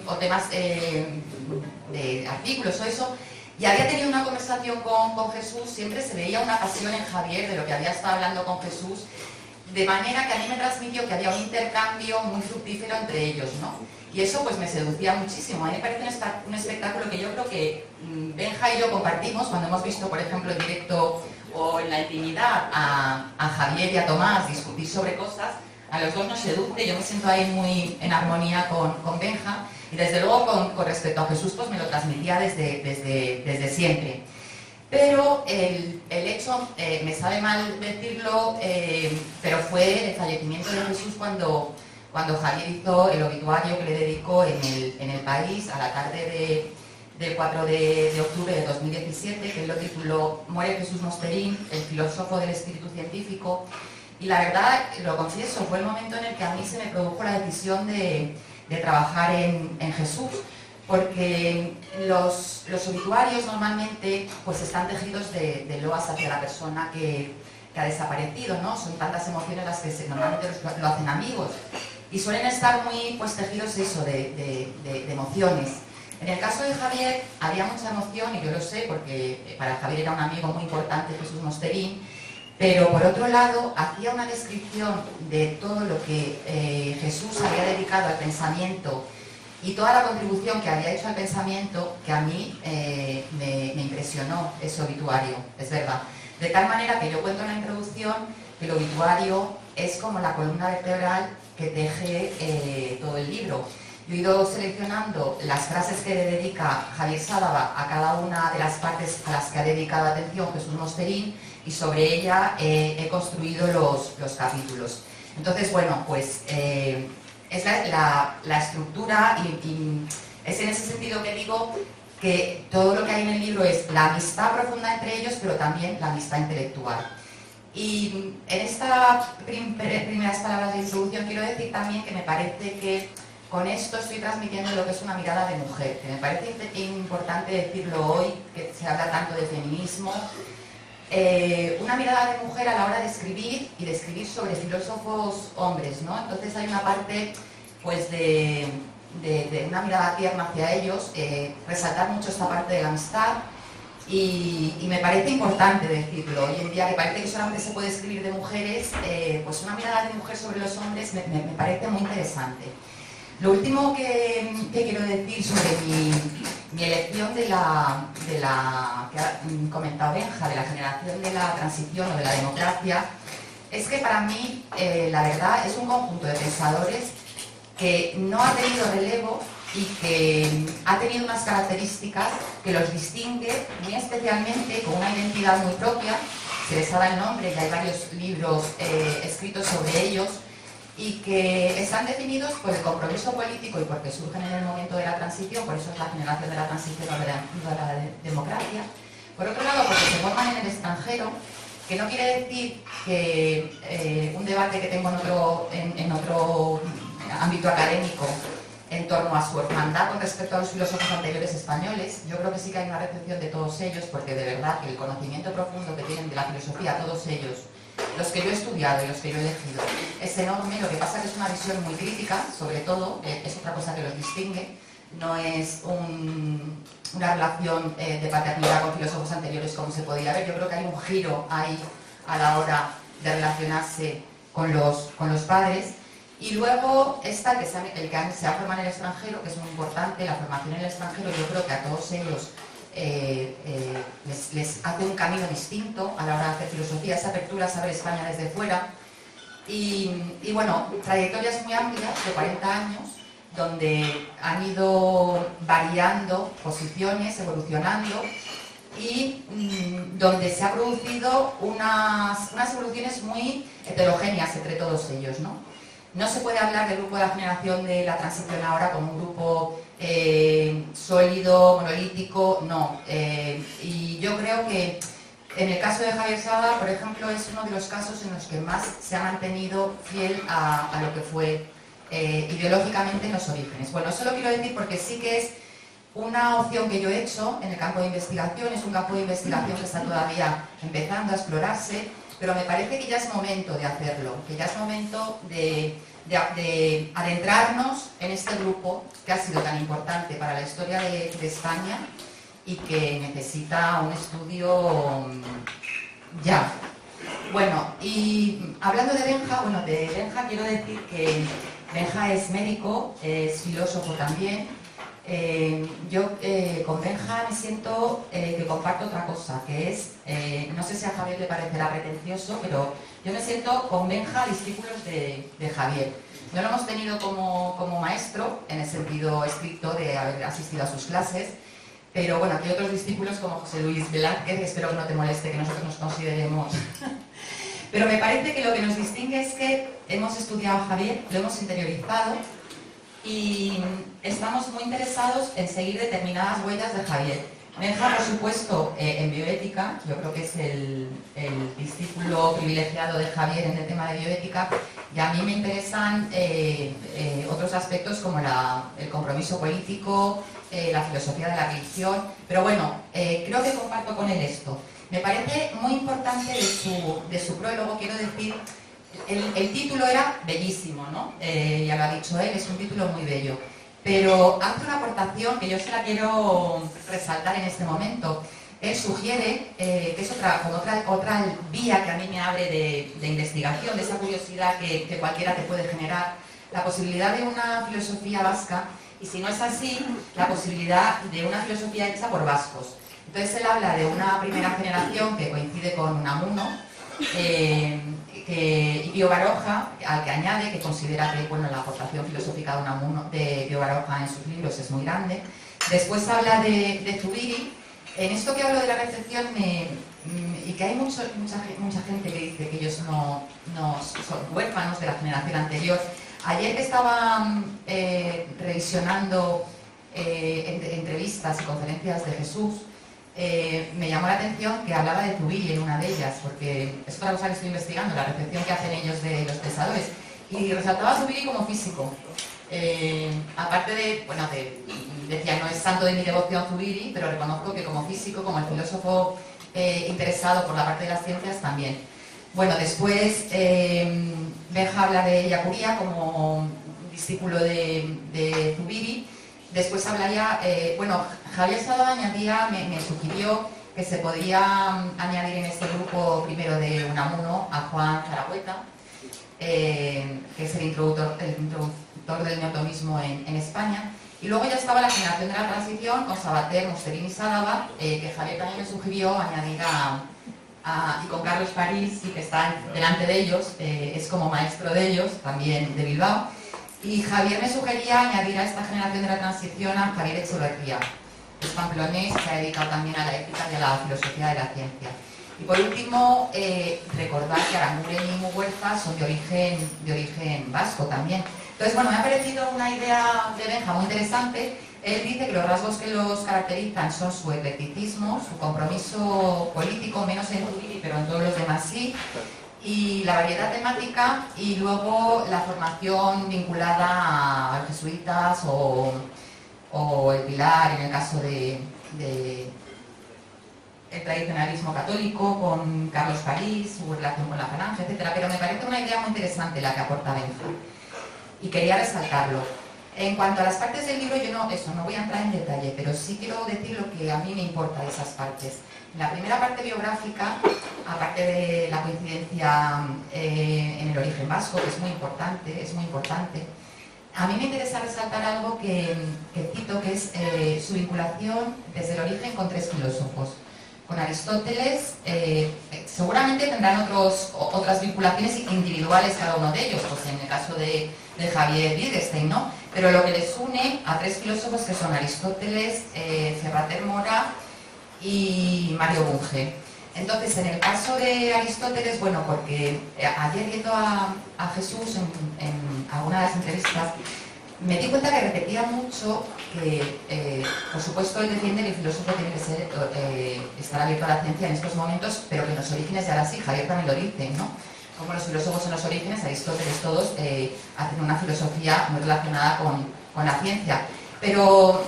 o temas de artículos o eso, y había tenido una conversación con Jesús, siempre se veía una pasión en Javier de lo que había estado hablando con Jesús, de manera que a mí me transmitió que había un intercambio muy fructífero entre ellos, ¿no? Y eso pues me seducía muchísimo. A mí me parece un espectáculo que yo creo que Benja y yo compartimos cuando hemos visto, por ejemplo, en directo o en la intimidad a Javier y a Tomás discutir sobre cosas. A los dos nos seduce, yo me siento ahí muy en armonía con Benja, y desde luego con respecto a Jesús pues me lo transmitía desde siempre. Pero el hecho, me sabe mal decirlo, pero fue el fallecimiento de Jesús cuando Javier hizo el obituario que le dedicó en el País a la tarde del 4 de octubre de 2017, que él lo tituló Muere Jesús Mosterín, el filósofo del espíritu científico. Y la verdad, lo confieso, fue el momento en el que a mí se me produjo la decisión de trabajar en Jesús, porque los obituarios normalmente pues están tejidos de loas hacia la persona que ha desaparecido, ¿no? Son tantas emociones las que normalmente lo hacen amigos, y suelen estar muy pues tejidos eso de emociones. En el caso de Javier había mucha emoción, y yo lo sé porque para Javier era un amigo muy importante, Jesús Mosterín, pero por otro lado hacía una descripción de todo lo que Jesús había dedicado al pensamiento y toda la contribución que había hecho al pensamiento, que a mí me impresionó ese obituario, es verdad. De tal manera que yo cuento en la introducción que el obituario es como la columna vertebral que teje todo el libro. Yo he ido seleccionando las frases que le dedica Javier Sádava a cada una de las partes a las que ha dedicado atención Jesús Mosterín, y sobre ella he construido los capítulos. Entonces, bueno, pues es la estructura, y es en ese sentido que digo que todo lo que hay en el libro es la amistad profunda entre ellos, pero también la amistad intelectual. Y en estas primeras palabras de introducción quiero decir también que me parece que con esto estoy transmitiendo lo que es una mirada de mujer, que me parece importante decirlo hoy, que se habla tanto de feminismo. Una mirada de mujer a la hora de escribir y de escribir sobre filósofos hombres, ¿no? Entonces hay una parte pues de una mirada tierna hacia ellos, resaltar mucho esta parte de la amistad y me parece importante decirlo. Hoy en día que parece que solamente se puede escribir de mujeres, pues una mirada de mujer sobre los hombres me parece muy interesante. Lo último que quiero decir sobre mi elección de la que ha comentado Benja, de la generación de la transición o de la democracia, es que para mí, la verdad, es un conjunto de pensadores que no ha tenido relevo y que ha tenido unas características que los distingue muy especialmente, con una identidad muy propia. Se les ha dado el nombre y hay varios libros escritos sobre ellos, y que están definidos por el compromiso político y porque surgen en el momento de la transición, por eso es la generación de la transición o de la democracia. Por otro lado, porque se forman en el extranjero, que no quiere decir que un debate que tengo en otro ámbito académico en torno a su hermandad con respecto a los filósofos anteriores españoles, yo creo que sí que hay una recepción de todos ellos, porque de verdad que el conocimiento profundo que tienen de la filosofía todos ellos, los que yo he estudiado y los que yo he elegido, es enorme. Lo que pasa es que es una visión muy crítica, sobre todo, es otra cosa que los distingue, no es una relación de paternidad con filósofos anteriores como se podía ver. Yo creo que hay un giro ahí a la hora de relacionarse con los padres. Y luego está el que se ha formado en el extranjero, que es muy importante, la formación en el extranjero. Yo creo que a todos ellos les hace un camino distinto a la hora de hacer filosofía, esa apertura a saber España desde fuera. Y bueno, trayectorias muy amplias de 40 años, donde han ido variando posiciones, evolucionando, y donde se ha producido unas evoluciones muy heterogéneas entre todos ellos, ¿no? No se puede hablar del grupo de la generación de la transición ahora como un grupo sólido, monolítico, no. Y yo creo que en el caso de Javier Sada, por ejemplo, es uno de los casos en los que más se ha mantenido fiel a lo que fue ideológicamente en los orígenes. Bueno, eso lo quiero decir porque sí que es una opción que yo he hecho en el campo de investigación. Es un campo de investigación que está todavía empezando a explorarse, pero me parece que ya es momento de hacerlo, que ya es momento de adentrarnos en este grupo que ha sido tan importante para la historia de España y que necesita un estudio ya. Bueno, y hablando de Benja quiero decir que Benja es médico, es filósofo también. Yo con Benja me siento que comparto otra cosa, que es, no sé si a Javier le parecerá pretencioso, pero yo me siento con Benja discípulos de Javier. No lo hemos tenido como maestro, en el sentido estricto de haber asistido a sus clases, pero bueno, aquí hay otros discípulos como José Luis Velázquez, que espero que no te moleste que nosotros nos consideremos. Pero me parece que lo que nos distingue es que hemos estudiado a Javier, lo hemos interiorizado, y estamos muy interesados en seguir determinadas huellas de Javier. Benja, por supuesto, en bioética, yo creo que es el discípulo privilegiado de Javier en el tema de bioética, y a mí me interesan otros aspectos como el compromiso político, la filosofía de la religión, pero bueno, creo que comparto con él esto. Me parece muy importante de su prólogo, quiero decir, el título era bellísimo, ¿no? Ya lo ha dicho él, es un título muy bello. Pero hace una aportación que yo se la quiero resaltar en este momento. Él sugiere, que es otra vía que a mí me abre de investigación, de esa curiosidad que cualquiera te puede generar, la posibilidad de una filosofía vasca, y si no es así, la posibilidad de una filosofía hecha por vascos. Entonces él habla de una primera generación que coincide con Unamuno, y Pío Baroja, al que añade, que considera que bueno, la aportación filosófica de Pío Baroja en sus libros es muy grande. Después habla de Zubiri. En esto que hablo de la recepción, y que hay mucha gente que dice que ellos no son huérfanos de la generación anterior. Ayer que estaba revisionando entrevistas y conferencias de Jesús, me llamó la atención que hablaba de Zubiri en una de ellas, porque es otra cosa que estoy investigando, la recepción que hacen ellos de los pensadores. Y resaltaba a Zubiri como físico. Aparte de, bueno, decía, no es santo de mi devoción Zubiri, pero reconozco que como físico, como el filósofo interesado por la parte de las ciencias también. Bueno, después Benja habla de Yacuría como discípulo de Zubiri. Después hablaría, bueno, Javier Sado añadía, me sugirió que se podría añadir en este grupo primero de Unamuno a Juan Zaragoza, que es el introductor del neotomismo en España. Y luego ya estaba la generación de la transición con Sabater, Mosterín y Sálava, que Javier también me sugirió añadir y con Carlos París, y que está delante de ellos, es como maestro de ellos, también de Bilbao. Y Javier me sugería añadir a esta generación de la transición a Javier Echeverría, que es pamplonés, se ha dedicado también a la ética y a la filosofía de la ciencia. Y por último, recordar que Aranguren y Muguerza son de origen vasco también. Entonces, bueno, me ha parecido una idea de Benja muy interesante. Él dice que los rasgos que los caracterizan son su eclecticismo, su compromiso político, menos en Zubiri, pero en todos los demás sí, y la variedad temática, y luego la formación vinculada a los jesuitas o el Pilar, en el caso de el tradicionalismo católico, con Carlos París, su relación con la Falange, etc. Pero me parece una idea muy interesante la que aporta Benja, y quería resaltarlo. En cuanto a las partes del libro, yo no voy a entrar en detalle, pero sí quiero decir lo que a mí me importa de esas partes. En la primera parte biográfica, aparte de la coincidencia en el origen vasco, que es muy importante, a mí me interesa resaltar algo que cito, que es su vinculación desde el origen con tres filósofos. Con Aristóteles, seguramente tendrán otras vinculaciones individuales cada uno de ellos, pues en el caso de Javier Wittgenstein, ¿no? Pero lo que les une a tres filósofos que son Aristóteles, Ferrater Mora y Mario Bunge. Entonces, en el caso de Aristóteles, bueno, porque ayer viendo a Jesús en alguna de las entrevistas, me di cuenta que repetía mucho que, por supuesto, él defiende que el filósofo tiene que estar abierto a la ciencia en estos momentos, pero que en los orígenes ya era así. Javier también lo dice, ¿no? Como los filósofos en los orígenes, Aristóteles, todos hacen una filosofía muy relacionada con la ciencia. Pero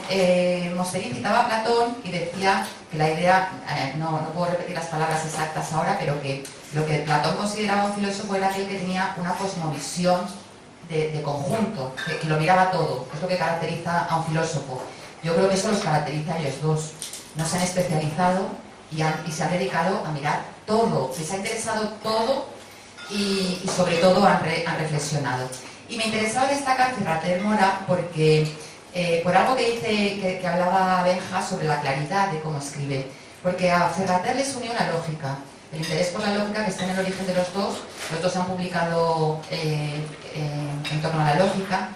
Mosterín citaba a Platón y decía que la idea, no puedo repetir las palabras exactas ahora, pero que lo que Platón consideraba un filósofo era aquel que tenía una cosmovisión de conjunto, que lo miraba todo, que es lo que caracteriza a un filósofo. Yo creo que eso los caracteriza a ellos dos. No se han especializado y se han dedicado a mirar todo, les ha interesado todo y sobre todo han reflexionado. Y me interesaba destacar Ferrater Mora porque por algo que dice, que hablaba Benja sobre la claridad de cómo escribe, porque a Ferrater les unió la lógica, el interés por la lógica que está en el origen de los dos han publicado en torno a la lógica,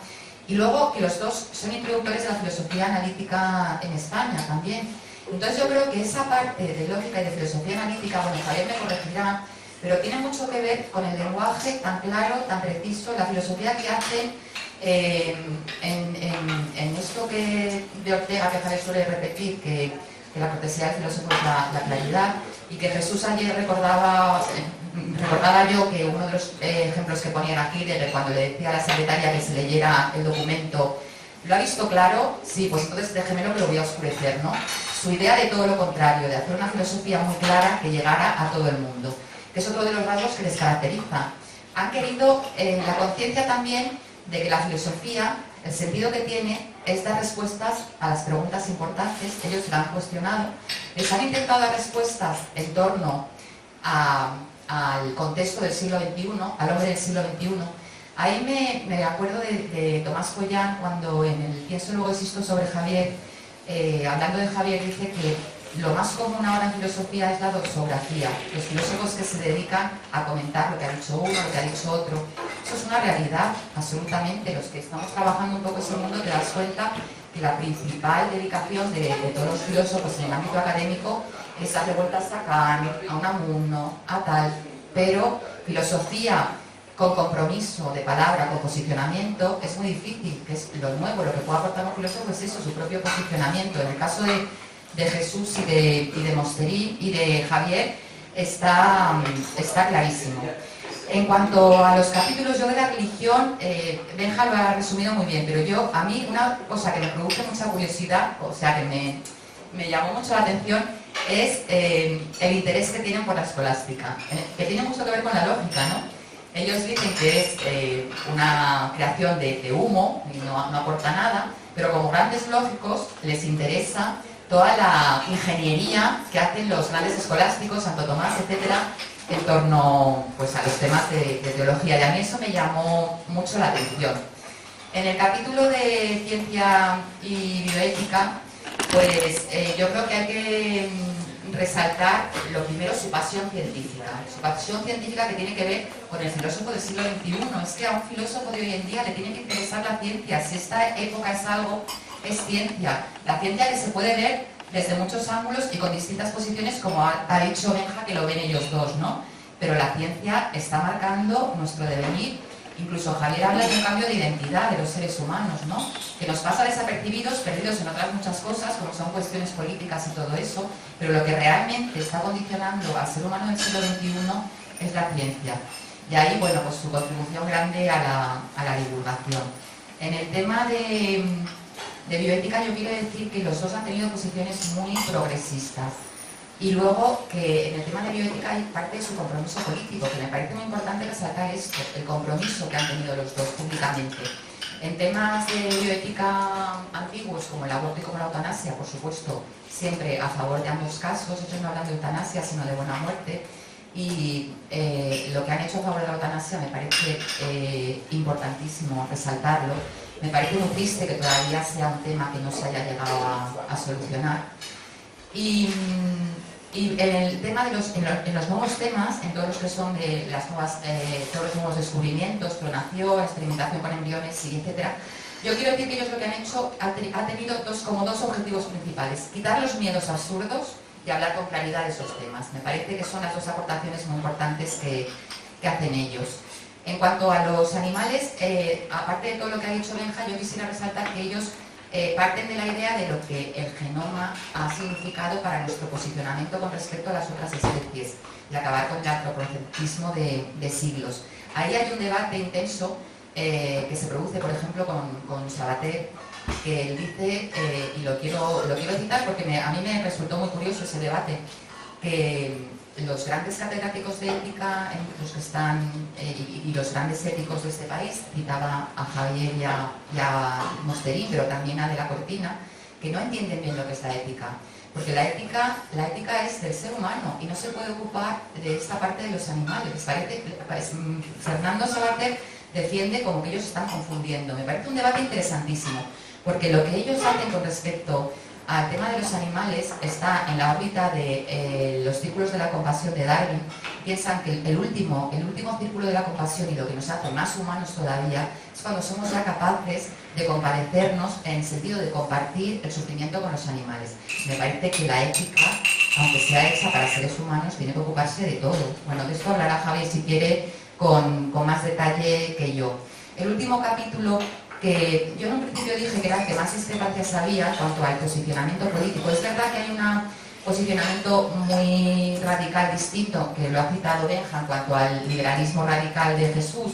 y luego que los dos son introductores de la filosofía analítica en España también. Entonces yo creo que esa parte de lógica y de filosofía analítica, bueno, Javier me corregirá, pero tiene mucho que ver con el lenguaje tan claro, tan preciso, la filosofía que hacen en esto de Ortega, que Javier suele repetir, que la cortesía del filósofo es la claridad, y que Jesús ayer recordaba yo que uno de los ejemplos que ponía era Heidegger, cuando le decía a la secretaria que se leyera el documento, ¿lo ha visto claro? Sí, pues entonces déjemelo que lo voy a oscurecer, ¿no? Su idea de todo lo contrario, de hacer una filosofía muy clara que llegara a todo el mundo, que es otro de los rasgos que les caracteriza. Han querido la conciencia también de que la filosofía, el sentido que tiene es dar respuestas a las preguntas importantes. Ellos la han cuestionado, les han intentado dar respuestas en torno al contexto del siglo XXI, al hombre del siglo XXI. Ahí me acuerdo de Tomás Collán, cuando en el Pienso luego existo sobre Javier, hablando de Javier, dice que lo más común ahora en filosofía es la doxografía, los filósofos que se dedican a comentar lo que ha dicho uno, lo que ha dicho otro. Eso es una realidad, absolutamente. Los que estamos trabajando un poco ese mundo te das cuenta que la principal dedicación de todos los filósofos en el ámbito académico es darle vueltas a Kant, a Unamuno, a tal, pero filosofía con compromiso de palabra, con posicionamiento, es muy difícil, que es lo nuevo, lo que puede aportar un filósofo es eso, su propio posicionamiento. En el caso de de Jesús y de Mosterín y de Javier está clarísimo. En cuanto a los capítulos, yo de la religión, Benja lo ha resumido muy bien, pero a mí una cosa que me produce mucha curiosidad, o sea, que me llamó mucho la atención, es el interés que tienen por la escolástica, que tiene mucho que ver con la lógica, ¿no? Ellos dicen que es una creación de humo y no aporta nada, pero como grandes lógicos les interesa toda la ingeniería que hacen los grandes escolásticos, Santo Tomás, etcétera, en torno pues, a los temas de teología, y a mí eso me llamó mucho la atención. En el capítulo de ciencia y bioética, pues yo creo que hay que resaltar lo primero su pasión científica que tiene que ver con el filósofo del siglo XXI. Es que a un filósofo de hoy en día le tiene que interesar la ciencia. Si esta época es algo, es ciencia. La ciencia que se puede ver desde muchos ángulos y con distintas posiciones, como ha dicho Benja, que lo ven ellos dos, ¿no? Pero la ciencia está marcando nuestro devenir. Incluso Javier habla de un cambio de identidad de los seres humanos, ¿no? Que nos pasa desapercibidos, perdidos en otras muchas cosas, como son cuestiones políticas y todo eso, pero lo que realmente está condicionando al ser humano del siglo XXI es la ciencia. Y ahí, bueno, pues su contribución grande a la divulgación. En el tema de bioética yo quiero decir que los dos han tenido posiciones muy progresistas. Y luego que en el tema de bioética hay parte de su compromiso político, que me parece muy importante resaltar esto, el compromiso que han tenido los dos públicamente. En temas de bioética antiguos, como el aborto y como la eutanasia, por supuesto, siempre a favor de ambos casos. Ellos no hablan de eutanasia, sino de buena muerte. Y lo que han hecho a favor de la eutanasia me parece importantísimo resaltarlo. Me parece muy triste que todavía sea un tema que no se haya llegado a solucionar. Y en el tema de en los nuevos temas, en todos los que son de todos los nuevos descubrimientos, clonación, experimentación con embriones, y etcétera, yo quiero decir que ellos lo que han hecho ha tenido como dos objetivos principales: quitar los miedos absurdos y hablar con claridad de esos temas. Me parece que son las dos aportaciones muy importantes que hacen ellos. En cuanto a los animales, aparte de todo lo que ha dicho Benja, yo quisiera resaltar que ellos parten de la idea de lo que el genoma ha significado para nuestro posicionamiento con respecto a las otras especies y acabar con el antropocentrismo de siglos. Ahí hay un debate intenso que se produce, por ejemplo, con Sabater, que él dice, y lo quiero citar porque a mí me resultó muy curioso ese debate, que los grandes catedráticos de ética, los que están, y los grandes éticos de este país, citaba a Javier y a Mosterín, pero también a De la Cortina, que no entienden bien lo que es la ética. Porque la ética es del ser humano y no se puede ocupar de esta parte de los animales. Fernando Sabater defiende como que ellos están confundiendo. Me parece un debate interesantísimo, porque lo que ellos hacen con respecto al tema de los animales está en la órbita de los círculos de la compasión de Darwin. Piensan que el último círculo de la compasión y lo que nos hace más humanos todavía es cuando somos ya capaces de compadecernos en el sentido de compartir el sufrimiento con los animales. Me parece que la ética, aunque sea hecha para seres humanos, tiene que ocuparse de todo. Bueno, de esto hablará Javier si quiere con más detalle que yo. El último capítulo, que yo en un principio dije que era el que más discrepancias había en cuanto al posicionamiento político. Es verdad que hay un posicionamiento muy radical distinto, que lo ha citado Benja, en cuanto al liberalismo radical de Jesús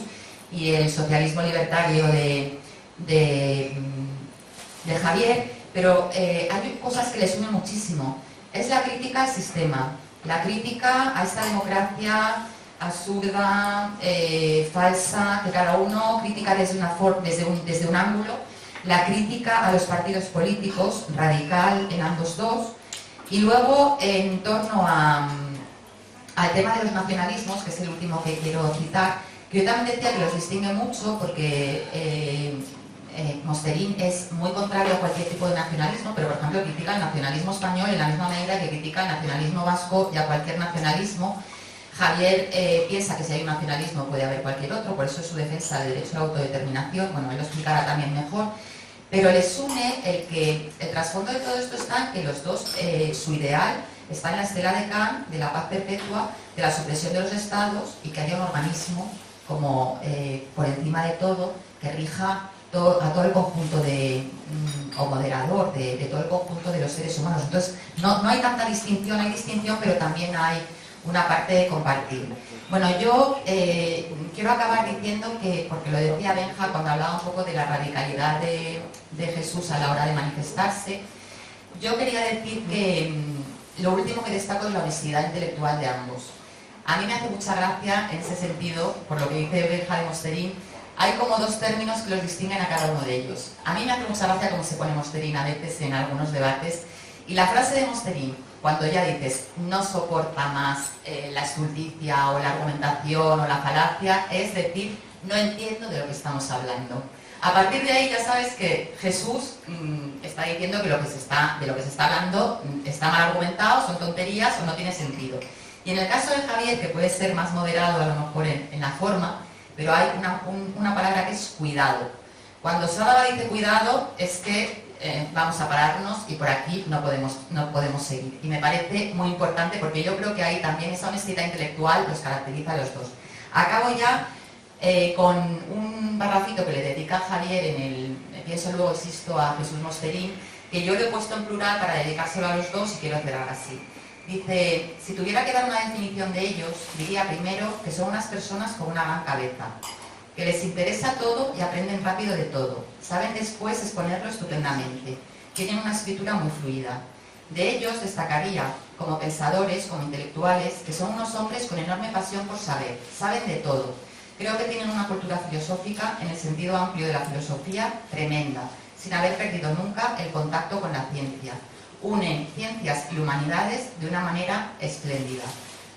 y el socialismo libertario de Javier, pero hay cosas que les unen muchísimo. Es la crítica al sistema, la crítica a esta democracia absurda, falsa, que cada uno critica desde un ángulo, la crítica a los partidos políticos, radical en ambos dos, y luego en torno al tema de los nacionalismos, que es el último que quiero citar, que yo también decía que los distingue mucho porque Mosterín es muy contrario a cualquier tipo de nacionalismo, pero por ejemplo critica el nacionalismo español en la misma medida que critica el nacionalismo vasco y a cualquier nacionalismo. Javier piensa que si hay un nacionalismo puede haber cualquier otro, por eso es su defensa del derecho a la autodeterminación. Bueno, él lo explicará también mejor, pero les une el trasfondo de todo esto está en que los dos, su ideal está en la estela de Kant, de la paz perpetua, de la supresión de los estados y que haya un organismo como por encima de todo que rija a todo el conjunto o moderador de todo el conjunto de los seres humanos. Entonces, no hay tanta distinción, hay distinción, pero también hay una parte de compartir. Bueno, yo quiero acabar diciendo que, porque lo decía Benja cuando hablaba un poco de la radicalidad de Jesús a la hora de manifestarse, yo quería decir que lo último que destaco es la honestidad intelectual de ambos. A mí me hace mucha gracia en ese sentido, por lo que dice Benja de Mosterín, hay como dos términos que los distinguen a cada uno de ellos. A mí me hace mucha gracia cómo se pone Mosterín a veces en algunos debates, y la frase de Mosterín, cuando ya dices no soporta más la estulticia o la argumentación o la falacia, es decir, no entiendo de lo que estamos hablando. A partir de ahí ya sabes que Jesús está diciendo que de lo que se está hablando está mal argumentado, son tonterías o no tiene sentido. Y en el caso de Javier, que puede ser más moderado a lo mejor en la forma, pero hay una palabra que es cuidado. Cuando Sádava dice cuidado es que vamos a pararnos y por aquí no podemos seguir. Y me parece muy importante porque yo creo que ahí también esa honestidad intelectual los caracteriza a los dos. Acabo ya con un parrafito que le dedica Javier en el Pienso luego existo a Jesús Mosterín, que yo lo he puesto en plural para dedicárselo a los dos y quiero cerrar así. Dice, si tuviera que dar una definición de ellos, diría primero que son unas personas con una gran cabeza, que les interesa todo y aprenden rápido de todo, saben después exponerlo estupendamente, tienen una escritura muy fluida. De ellos destacaría, como pensadores, como intelectuales, que son unos hombres con enorme pasión por saber, saben de todo. Creo que tienen una cultura filosófica, en el sentido amplio de la filosofía, tremenda, sin haber perdido nunca el contacto con la ciencia. Unen ciencias y humanidades de una manera espléndida.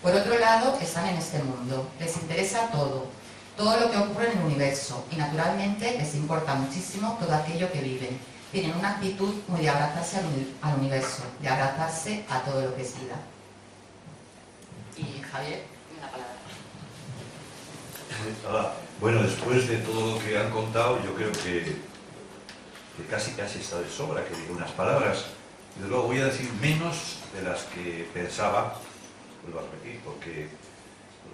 Por otro lado, están en este mundo, les interesa todo lo que ocurre en el universo y naturalmente les importa muchísimo todo aquello que viven. Tienen una actitud muy de abrazarse al universo, de abrazarse a todo lo que es vida. Y Javier, una palabra. Bueno, después de todo lo que han contado, yo creo que casi está de sobra que diga unas palabras. Y luego voy a decir menos de las que pensaba, vuelvo a repetir, porque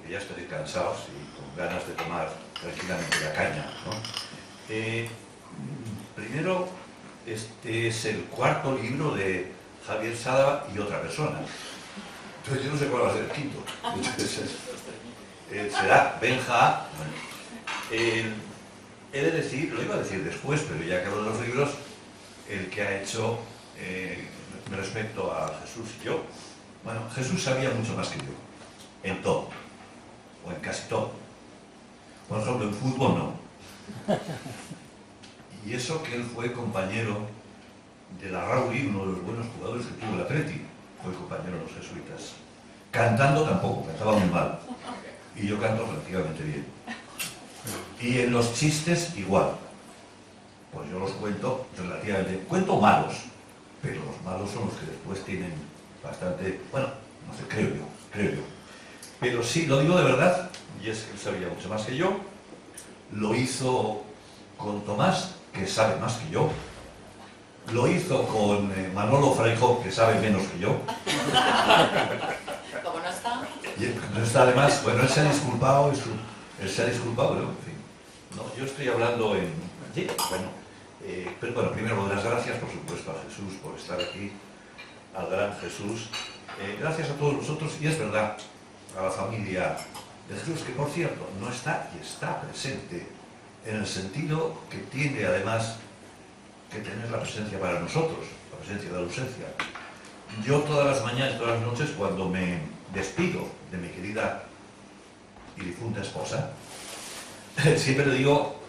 ya estoy cansados y con ganas de tomar tranquilamente la caña, ¿no? Primero, este es el cuarto libro de Javier Sádava y otra persona. Entonces yo no sé cuál va a ser el quinto. Entonces, será Benja. He de decir, lo iba a decir después, pero ya que hablo de los libros, el que ha hecho respecto a Jesús y yo. Bueno, Jesús sabía mucho más que yo, en todo, o en casi todo. Por ejemplo, en fútbol no. Y eso que él fue compañero de la Raúl, uno de los buenos jugadores que tuvo el Atleti, fue compañero de los jesuitas. Cantando tampoco, cantaba muy mal. Y yo canto relativamente bien. Y en los chistes igual. Pues yo los cuento relativamente, cuento malos, pero los malos son los que después tienen bastante, bueno, no sé, creo yo. Pero sí, lo digo de verdad, y es que él sabía mucho más que yo, lo hizo con Tomás, que sabe más que yo, lo hizo con Manolo Fraijo, que sabe menos que yo. ¿Cómo no está? No está además, bueno, él se ha disculpado, pero en fin. No, yo estoy hablando en... Sí, bueno, pero bueno, primero las gracias, por supuesto, a Jesús por estar aquí, al gran Jesús. Gracias a todos vosotros, y es verdad, a la familia de Jesús, que por cierto, no está y está presente, en el sentido que tiene además que tener la presencia para nosotros, la presencia de la ausencia. Yo todas las mañanas y todas las noches, cuando me despido de mi querida y difunta esposa, siempre le digo,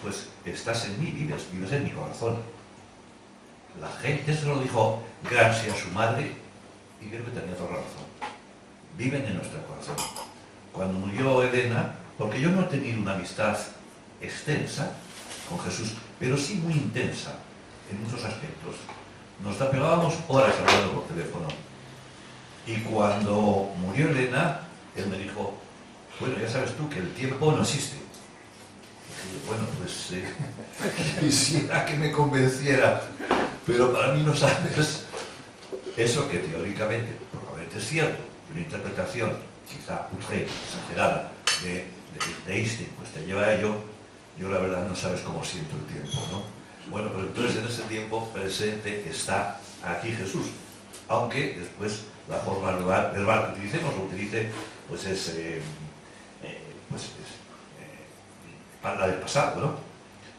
pues estás en mí, vives en mi corazón. La gente se lo dijo Gramsci a su madre, y creo que tenía toda la razón. Viven en nuestro corazón. Cuando murió Elena, porque yo no he tenido una amistad extensa con Jesús, pero sí muy intensa en muchos aspectos. Nos pegábamos horas hablando por teléfono. Y cuando murió Elena, él me dijo, bueno, ya sabes tú que el tiempo no existe. Y dije, bueno, pues quisiera que me convenciera, pero para mí no sabes. Eso que teóricamente, probablemente es cierto, una interpretación quizá exagerada de Einstein, pues te lleva a ello, yo la verdad no sabes cómo siento el tiempo, ¿no? Bueno, pues entonces en ese tiempo presente está aquí Jesús, aunque después la forma verbal que utilicemos, lo utilice, pues es para la del pasado, ¿no?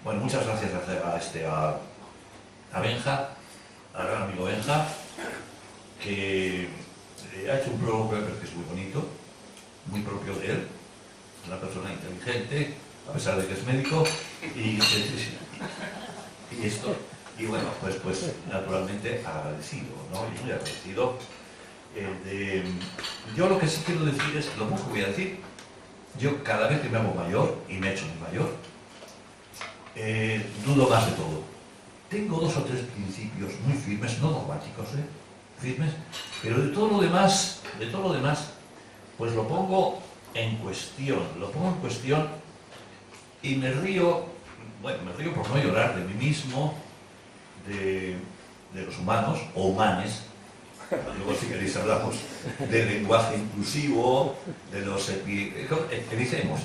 Bueno, muchas gracias a Benja, al gran amigo Benja, que ha hecho un prólogo que es muy bonito, muy propio de él, una persona inteligente, a pesar de que es médico, y esto, y bueno, pues naturalmente agradecido, ¿no? Y muy agradecido. Yo lo que sí quiero decir es, lo poco que voy a decir, yo cada vez que me hago mayor, y me he hecho muy mayor, dudo más de todo. Tengo 2 o 3 principios muy firmes, no dogmáticos, firmes, pero de todo lo demás, pues lo pongo en cuestión, y me río por no llorar de mí mismo, de los humanos, o humanes. Luego si queréis hablamos del lenguaje inclusivo, de los evitemos,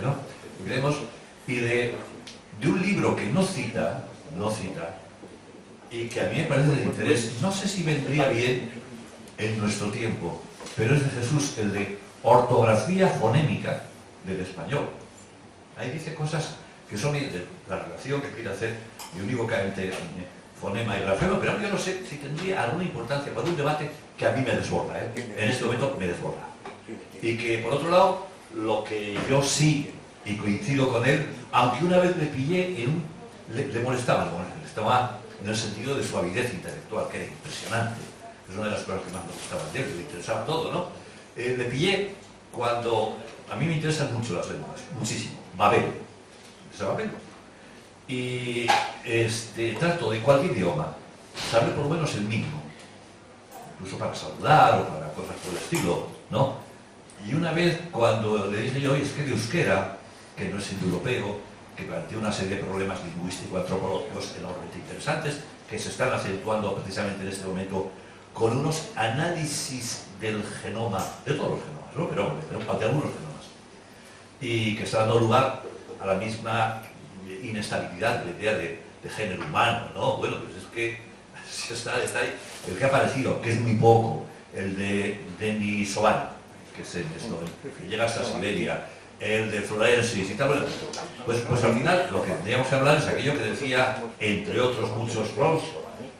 ¿no? Evitemos, y de un libro que no cita, y que a mí me parece de interés, no sé si vendría bien en nuestro tiempo, pero es de Jesús, el de ortografía fonémica del español. Ahí dice cosas que son de la relación que quiere hacer unívocamente fonema y grafema, pero yo no sé si tendría alguna importancia para un debate que a mí me desborda, en este momento me desborda. Y que, por otro lado, lo que yo sí, y coincido con él, aunque una vez le pillé le molestaba en el sentido de su avidez intelectual, que era impresionante. Es una de las cosas que más me gustaba de él, le interesaba todo, ¿no? Le pillé cuando a mí me interesan mucho las lenguas, muchísimo. Babel, y trato de cualquier idioma, saber por lo menos el mínimo, incluso para saludar o para cosas por el estilo, ¿no? Y una vez cuando le dije yo, oye, es que de euskera, que no es indoeuropeo, que plantea una serie de problemas lingüístico-antropológicos enormemente interesantes, que se están acentuando precisamente en este momento con unos análisis del genoma, de todos los genomas, ¿no? pero de algunos genomas, y que está dando lugar a la misma inestabilidad de la idea de género humano, ¿no? Bueno, pues es que está ahí. El que ha aparecido, que es muy poco, el de Denisován, que es esto, que llega hasta Siberia, el de Florensis y tal, bueno, pues al final lo que tendríamos que hablar es aquello que decía, entre otros muchos Rawls,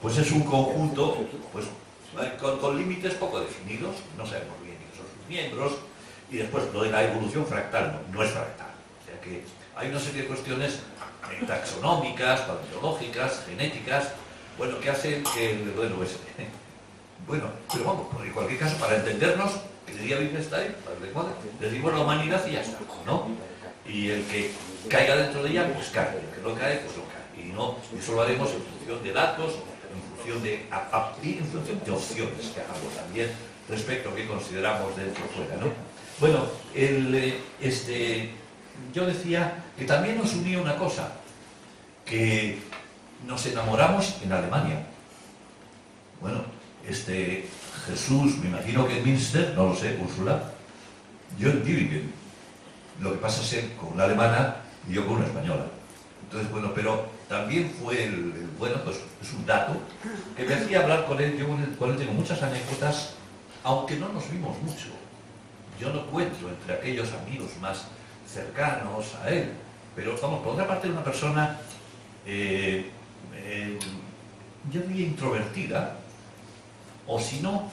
pues es un conjunto, pues con límites poco definidos, no sabemos bien quiénes son sus miembros, y después lo de la evolución fractal no es fractal, o sea que hay una serie de cuestiones taxonómicas, paleontológicas, genéticas, bueno, que hacen que, pero vamos, en cualquier caso, para entendernos, que diría Wittgenstein, decimos la humanidad y ya está, ¿no? Y el que caiga dentro de ella, pues cae, el que no cae, pues no cae, y eso lo haremos en función de datos, en función de opciones que hagamos también respecto a qué consideramos dentro o fuera, ¿no? Bueno, yo decía que también nos unía una cosa, que nos enamoramos en Alemania. Bueno, Jesús, me imagino que en Münster, no lo sé, Úrsula, yo en Tübingen. Lo que pasa es que con una alemana y yo con una española. Entonces, bueno, pero también fue pues es un dato que me hacía hablar con él. Yo con él tengo muchas anécdotas, aunque no nos vimos mucho. Yo no cuento entre aquellos amigos más cercanos a él, pero vamos, por otra parte, una persona, yo diría introvertida, o si no,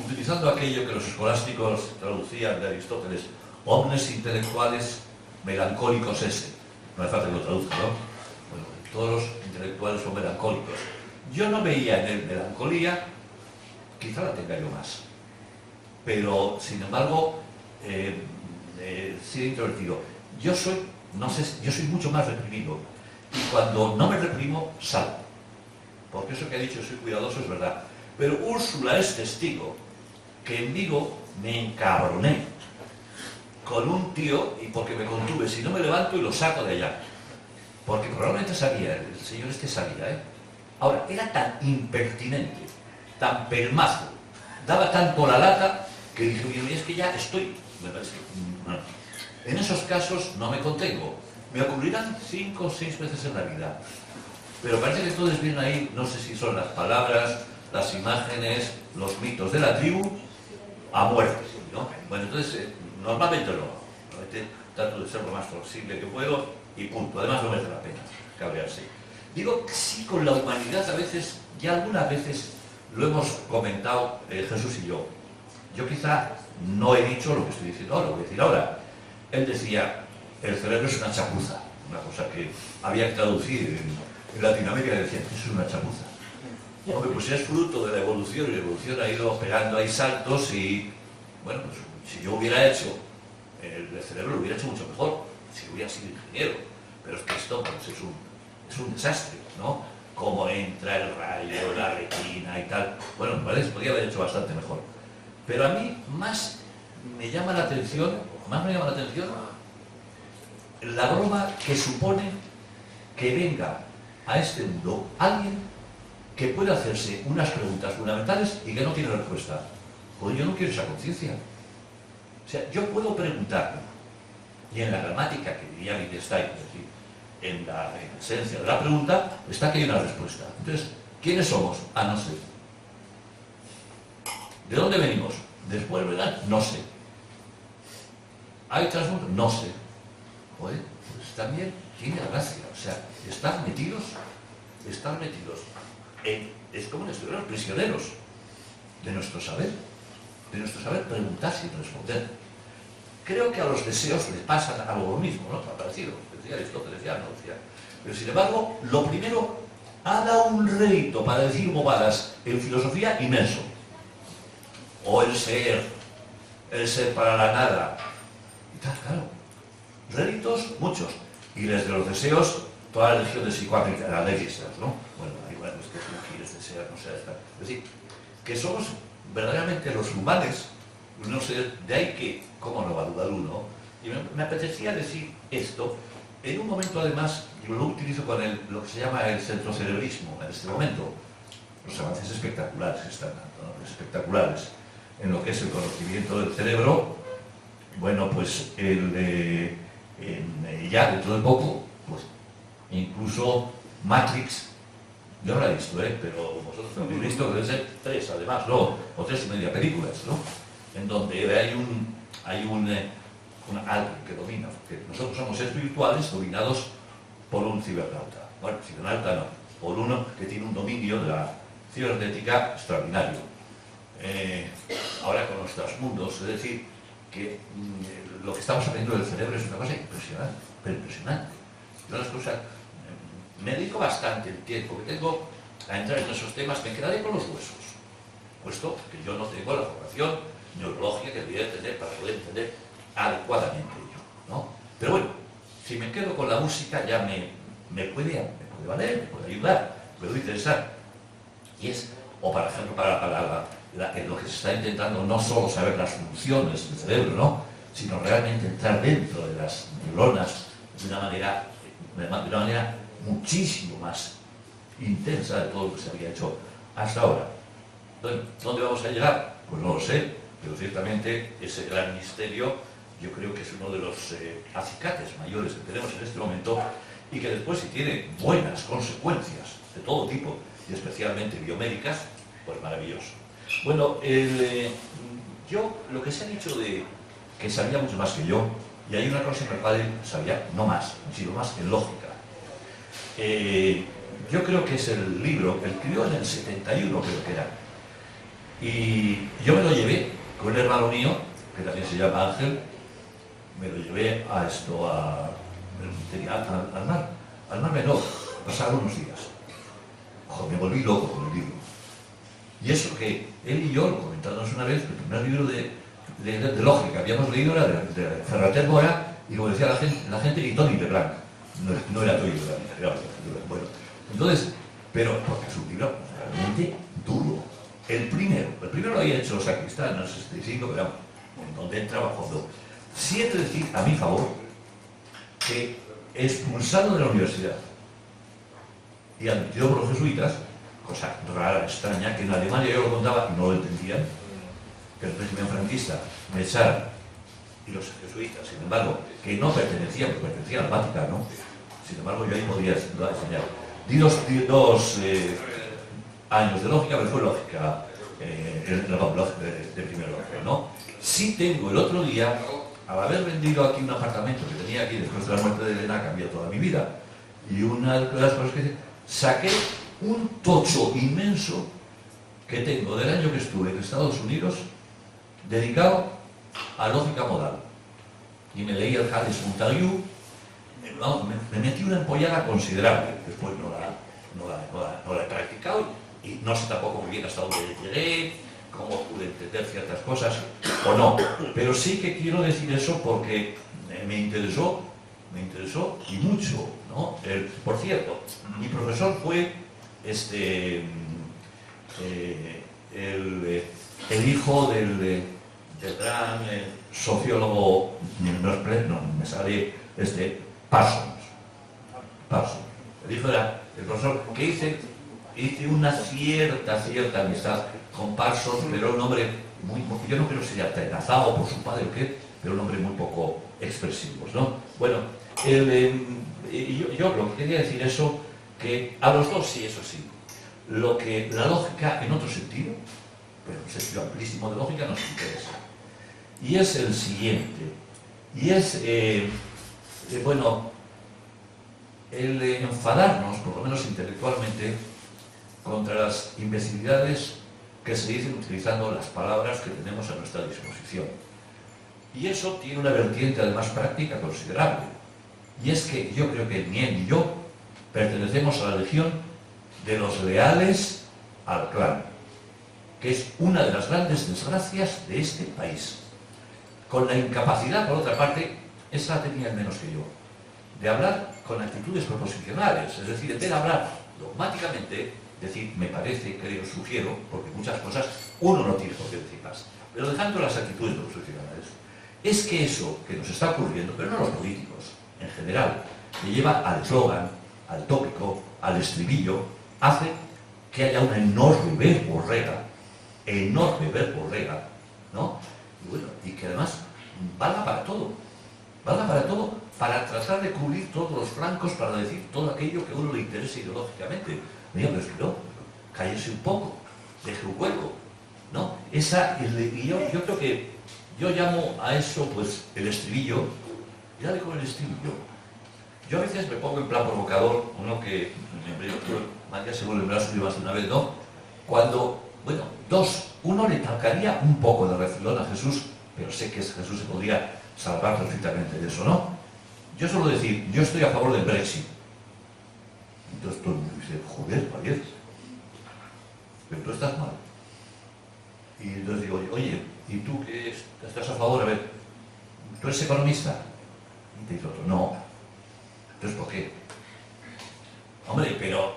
utilizando aquello que los escolásticos traducían de Aristóteles, omnes intelectuales melancólicos esse. No hace falta que lo traduzca, ¿no? Bueno, todos los intelectuales son melancólicos. Yo no veía en él melancolía, quizá la tenga yo más, pero sin embargo, sí introvertido. Yo soy mucho más reprimido, y cuando no me reprimo, salgo. Porque eso que ha dicho, soy cuidadoso, es verdad. Pero Úrsula es testigo que en Vigo me encabroné con un tío, y porque me contuve, si no me levanto y lo saco de allá. Porque probablemente sabía, el señor sabía, Ahora, era tan impertinente, tan pelmazo, daba tanto la lata, que dije, oye, es que ya estoy... En esos casos no me contengo. me ocurrirán 5 o 6 veces en la vida. Pero parece que todos vienen ahí, no sé si son las palabras, las imágenes, los mitos de la tribu, a muerte, ¿no? Bueno, entonces, normalmente no. Normalmente trato de ser lo más flexible que puedo y punto. Además no merece la pena cabrearse. Digo que sí, con la humanidad a veces, ya algunas veces lo hemos comentado Jesús y yo. Yo quizá no he dicho lo que estoy diciendo ahora, lo voy a decir ahora. Él decía, el cerebro es una chapuza, una cosa que había que traducir en Latinoamérica, decía, eso es una chapuza. Hombre, pues es fruto de la evolución, y la evolución ha ido pegando ahí saltos y, bueno, pues si yo hubiera hecho el cerebro, lo hubiera hecho mucho mejor, si hubiera sido ingeniero. Pero es que esto pues, es un desastre, ¿no? Cómo entra el rayo, la retina y tal. Bueno, ¿vale? Se podría haber hecho bastante mejor. Pero a mí más me llama la atención la broma que supone que venga a este mundo alguien que pueda hacerse unas preguntas fundamentales y que no tiene respuesta. Pues yo no quiero esa conciencia. O sea, yo puedo preguntar, y en la gramática, que diría Wittgenstein, es decir, en la esencia de la pregunta, está que hay una respuesta. Entonces, ¿quiénes somos? Ah, no sé. ¿De dónde venimos? Después, ¿verdad? No sé. ¿Hay transmundo? No sé. Joder, pues también tiene gracia. O sea, estar metidos es como estuvieran prisioneros de nuestro saber preguntar sin responder. Creo que a los deseos les pasa algo lo mismo, ¿no? Ha parecido, decía Aristóteles, ya no decía. Pero sin embargo, lo primero ha dado un rédito para decir bobadas en filosofía inmenso. O el ser para la nada. Y tal, claro. Réditos muchos. Y desde los deseos, toda la religión de psicoanalistas, ¿no? Bueno, igual es que tú quieres desear, no sé, está. Es decir, que somos verdaderamente los humanos, no sé, de ahí que, ¿cómo no va a dudar uno? Y me apetecía decir esto, en un momento además, yo lo utilizo con lo que se llama el centrocerebrismo, en este momento, los avances espectaculares que están dando, ¿no? Espectaculares, en lo que es el conocimiento del cerebro. Bueno, pues ya dentro de poco, pues incluso Matrix, yo no la he visto, pero vosotros lo habéis visto, que deben ser 3 además, ¿no? O 3 y media películas, ¿no? En donde hay alguien que domina, que nosotros somos seres virtuales dominados por un cibernauta. Bueno, cibernauta no, por uno que tiene un dominio de la cibernética extraordinario. Ahora con los transmundos, es decir, que lo que estamos aprendiendo del cerebro es una cosa impresionante, pero impresionante. Yo las cosas, me dedico bastante el tiempo que tengo a entrar en esos temas, me quedaré con los huesos, puesto que yo no tengo la formación neurológica que debería tener para poder entender adecuadamente ello, ¿no? Pero bueno, si me quedo con la música ya me puede valer, me puede ayudar, me puede interesar. Y es, o por ejemplo, para lo que se está intentando, no solo saber las funciones del cerebro, ¿no? Sino realmente entrar dentro de las neuronas de una manera muchísimo más intensa de todo lo que se había hecho hasta ahora. Entonces, ¿dónde vamos a llegar? Pues no lo sé, pero ciertamente ese gran misterio yo creo que es uno de los acicates mayores que tenemos en este momento y que después, si tiene buenas consecuencias de todo tipo y especialmente biomédicas, pues maravilloso. Bueno, yo lo que se ha dicho de que sabía mucho más que yo, y hay una cosa en la cual él sabía no más, sino más en lógica. Yo creo que es el libro, el escribió en el 71 creo que era, y yo me lo llevé con un hermano mío, que también se llama Ángel, me lo llevé al mar menor, pasaron unos días. Ojo, me volví loco con el libro. Y eso que él y yo lo comentamos una vez, el primer libro de lógica que habíamos leído era de Ferrater Mora, y lo decía la gente y Tony Leblanc. No era Tony Leblanc, era bueno. Entonces, pero porque es un libro realmente duro. El primero lo había hecho Sacristán en el 65, pero vamos, en donde él trabajó. Siempre decir a mi favor que expulsado de la universidad y admitido por los jesuitas, cosa rara, extraña, que en Alemania yo lo contaba y no lo entendían, que el régimen franquista me echara y los jesuitas, sin embargo, que no pertenecían, pues pertenecían al Vaticano, sin embargo yo ahí podría enseñar. Di dos años de lógica, pero fue lógica, de primer orden, ¿no? Sí tengo el otro día, al haber vendido aquí un apartamento que tenía aquí después de la muerte de Elena, ha cambiado toda mi vida. Y una de las cosas que hice, saqué un tocho inmenso que tengo del año que estuve en Estados Unidos, dedicado a lógica modal. Y me leí el Hades Montagu, me metí una empollada considerable. Después no la he practicado y no sé tampoco muy bien hasta dónde llegué, cómo pude entender ciertas cosas o no. Pero sí que quiero decir eso porque me interesó y mucho, ¿no? Por cierto, mi profesor fue el hijo del gran sociólogo, no me sale, Parsons. El hijo era el profesor que hice una cierta amistad con Parsons, pero un hombre yo no creo que sea atenazado por su padre o qué, pero un hombre muy poco expresivo, ¿no? Bueno, yo lo que quería decir eso, que a los dos sí, eso sí, la lógica en otro sentido, pero un sentido amplísimo de lógica nos interesa. Y es el siguiente, y es, el enfadarnos, por lo menos intelectualmente, contra las imbecilidades que se dicen utilizando las palabras que tenemos a nuestra disposición. Y eso tiene una vertiente además práctica considerable. Y es que yo creo que ni él ni yo pertenecemos a la legión de los leales al clan, que es una de las grandes desgracias de este país. Con la incapacidad, por otra parte, esa la tenía menos que yo, de hablar con actitudes proposicionales, es decir, en vez de hablar dogmáticamente, decir, me parece, creo, sugiero, porque muchas cosas uno no tiene por qué decirlas, pero dejando las actitudes proposicionales, es que eso que nos está ocurriendo, pero no los políticos, en general, que lleva al eslogan, al tópico, al estribillo, hace que haya una enorme verborrea, ¿no? Y bueno, y que además valga para todo, para tratar de cubrir todos los flancos, para decir todo aquello que a uno le interesa ideológicamente. Mira, pero es que no, cállese un poco, deje un hueco, ¿no? Y yo creo que yo llamo a eso, pues, el estribillo, y dale con el estribillo. Yo a veces me pongo en plan provocador, uno que, María seguro le habrá subido más de una vez, ¿no? Cuando, bueno, uno le tocaría un poco de refilón a Jesús, pero sé que Jesús se podría salvar perfectamente de eso, ¿no? Yo suelo decir, yo estoy a favor del Brexit. Entonces todo el mundo dice, joder, Javier, pero tú estás mal. Y entonces digo, oye, ¿y tú qué estás a favor? A ver, ¿tú eres economista? Y te dice otro, no. Entonces, ¿por qué? Hombre, pero,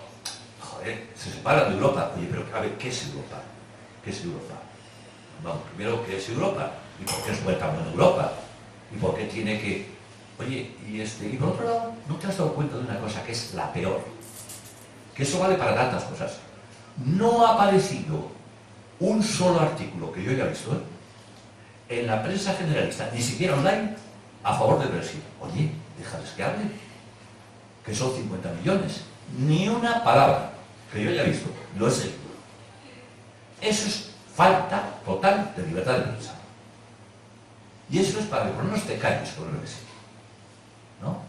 joder, se separan de Europa. Oye, pero a ver, ¿qué es Europa? ¿Qué es Europa? Vamos, primero, ¿qué es Europa? ¿Y por qué es tan buena Europa? ¿Y por qué tiene que...? Oye, y por otro lado, ¿no te has dado cuenta de una cosa que es la peor? Que eso vale para tantas cosas. No ha aparecido un solo artículo que yo haya visto en la prensa generalista, ni siquiera online, a favor del Brexit. Oye, déjales que hablen, que son 50 millones. Ni una palabra que yo haya visto, lo he seguido. Eso es falta total de libertad de prensa. Y eso es para que por lo menos te calles con el Brexit, ¿no?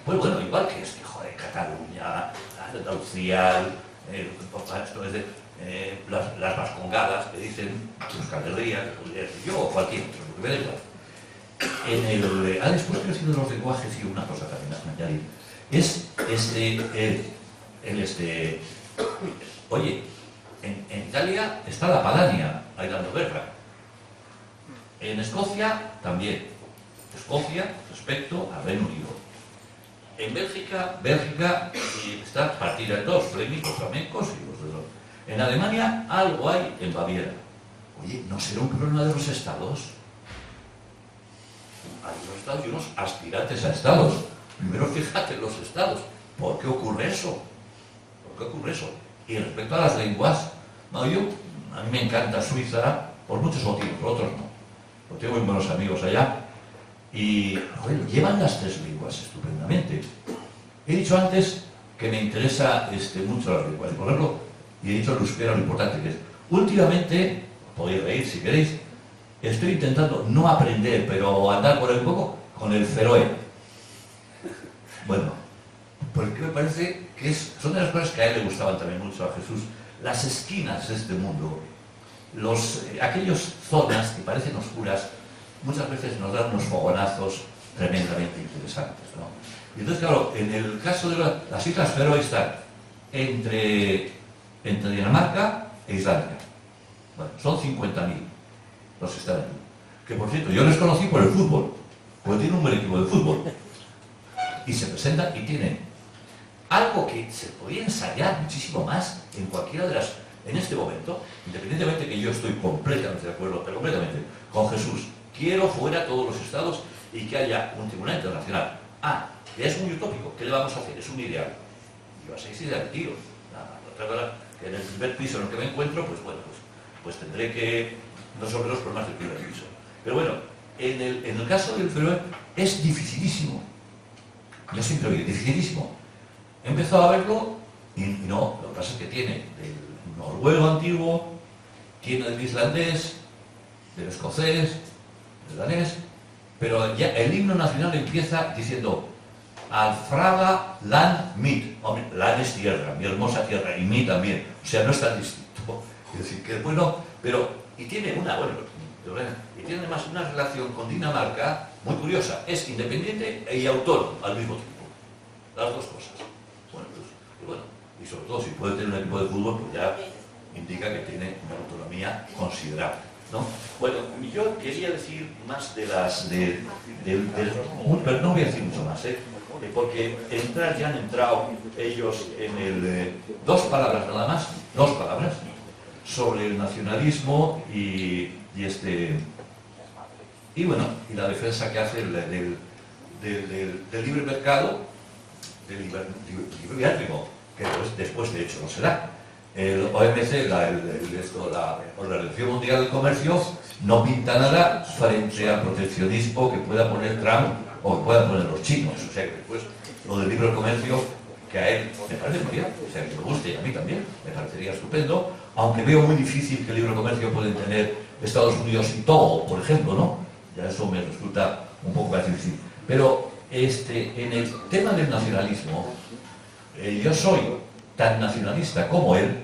Pues bueno, igual que joder, Cataluña, Andalucía, esto es de las vascongadas que dicen, Euskal Herria, que podría decir yo o cualquier otro, lo que me da igual. Después que he sido los lenguajes y una cosa también a añadir, es oye, en Italia está la Padania ahí dando guerra. En Escocia también. Escocia respecto al Reino Unido. En Bélgica está partida en dos, los flamencos y los de los. En Alemania algo hay en Baviera. Oye, ¿no será un problema de los estados? Hay unos estados y unos aspirantes a estados. Primero fíjate en los estados. ¿Por qué ocurre eso? Y respecto a las lenguas, a mí me encanta Suiza por muchos motivos, por otros no. Porque tengo muy buenos amigos allá Y bueno, llevan las tres lenguas estupendamente. He dicho antes que me interesa mucho las lenguas. Por ejemplo, y he dicho el euskera lo importante que es. Últimamente, podéis reír si queréis, estoy intentando no aprender, pero andar por ahí un poco con el feroe. Bueno, porque me parece que son de las cosas que a él le gustaban también mucho a Jesús. Las esquinas de este mundo, aquellas zonas que parecen oscuras, muchas veces nos dan unos fogonazos tremendamente interesantes, ¿no? Y entonces, claro, en el caso de las Islas Feroe están entre Dinamarca e Islandia. Bueno, son 50.000 los que están aquí. Que por cierto, yo les conocí por el fútbol, porque tienen un buen equipo de fútbol. Y se presentan y tienen algo que se podría ensayar muchísimo más en cualquiera de las... En este momento, independientemente que yo estoy completamente de acuerdo, pero completamente, con Jesús, quiero fuera todos los estados y que haya un tribunal internacional. Que es muy utópico, ¿qué le vamos a hacer? Es un ideal. Y va a ser ideal, tío. Otra cosa, que en el primer piso en el que me encuentro, pues bueno, pues tendré que resolver los problemas del primer piso. Pero bueno, en el caso del Feroe es dificilísimo. Yo siempre lo digo, dificilísimo. He empezado a verlo y no, lo que pasa es que tiene del noruego antiguo, tiene del islandés, del escocés, del danés, pero ya el himno nacional empieza diciendo Alfraga land mit. Hombre, land es tierra, mi hermosa tierra, y mi también. O sea, no es tan distinto. Es decir, que bueno, y tiene y tiene además una relación con Dinamarca muy curiosa. Es independiente y autónomo al mismo tiempo. Las dos cosas. Y sobre todo si puede tener un equipo de fútbol, pues ya indica que tiene una autonomía considerable, ¿no? Bueno, yo quería decir más pero no voy a decir mucho más, porque ya han entrado ellos en dos palabras nada más, sobre el nacionalismo y la defensa que hace del libre mercado, del libre que después de hecho no será. El OMC, la Organización Mundial del Comercio, no pinta nada frente al proteccionismo que pueda poner Trump o que puedan poner los chinos. O sea que después lo del libre comercio, que a él me parece muy bien, o sea que me guste y a mí también, me parecería estupendo, aunque veo muy difícil que el libre comercio pueden tener Estados Unidos y Togo, por ejemplo, ¿no? Ya eso me resulta un poco más difícil. Pero en el tema del nacionalismo, yo soy tan nacionalista como él,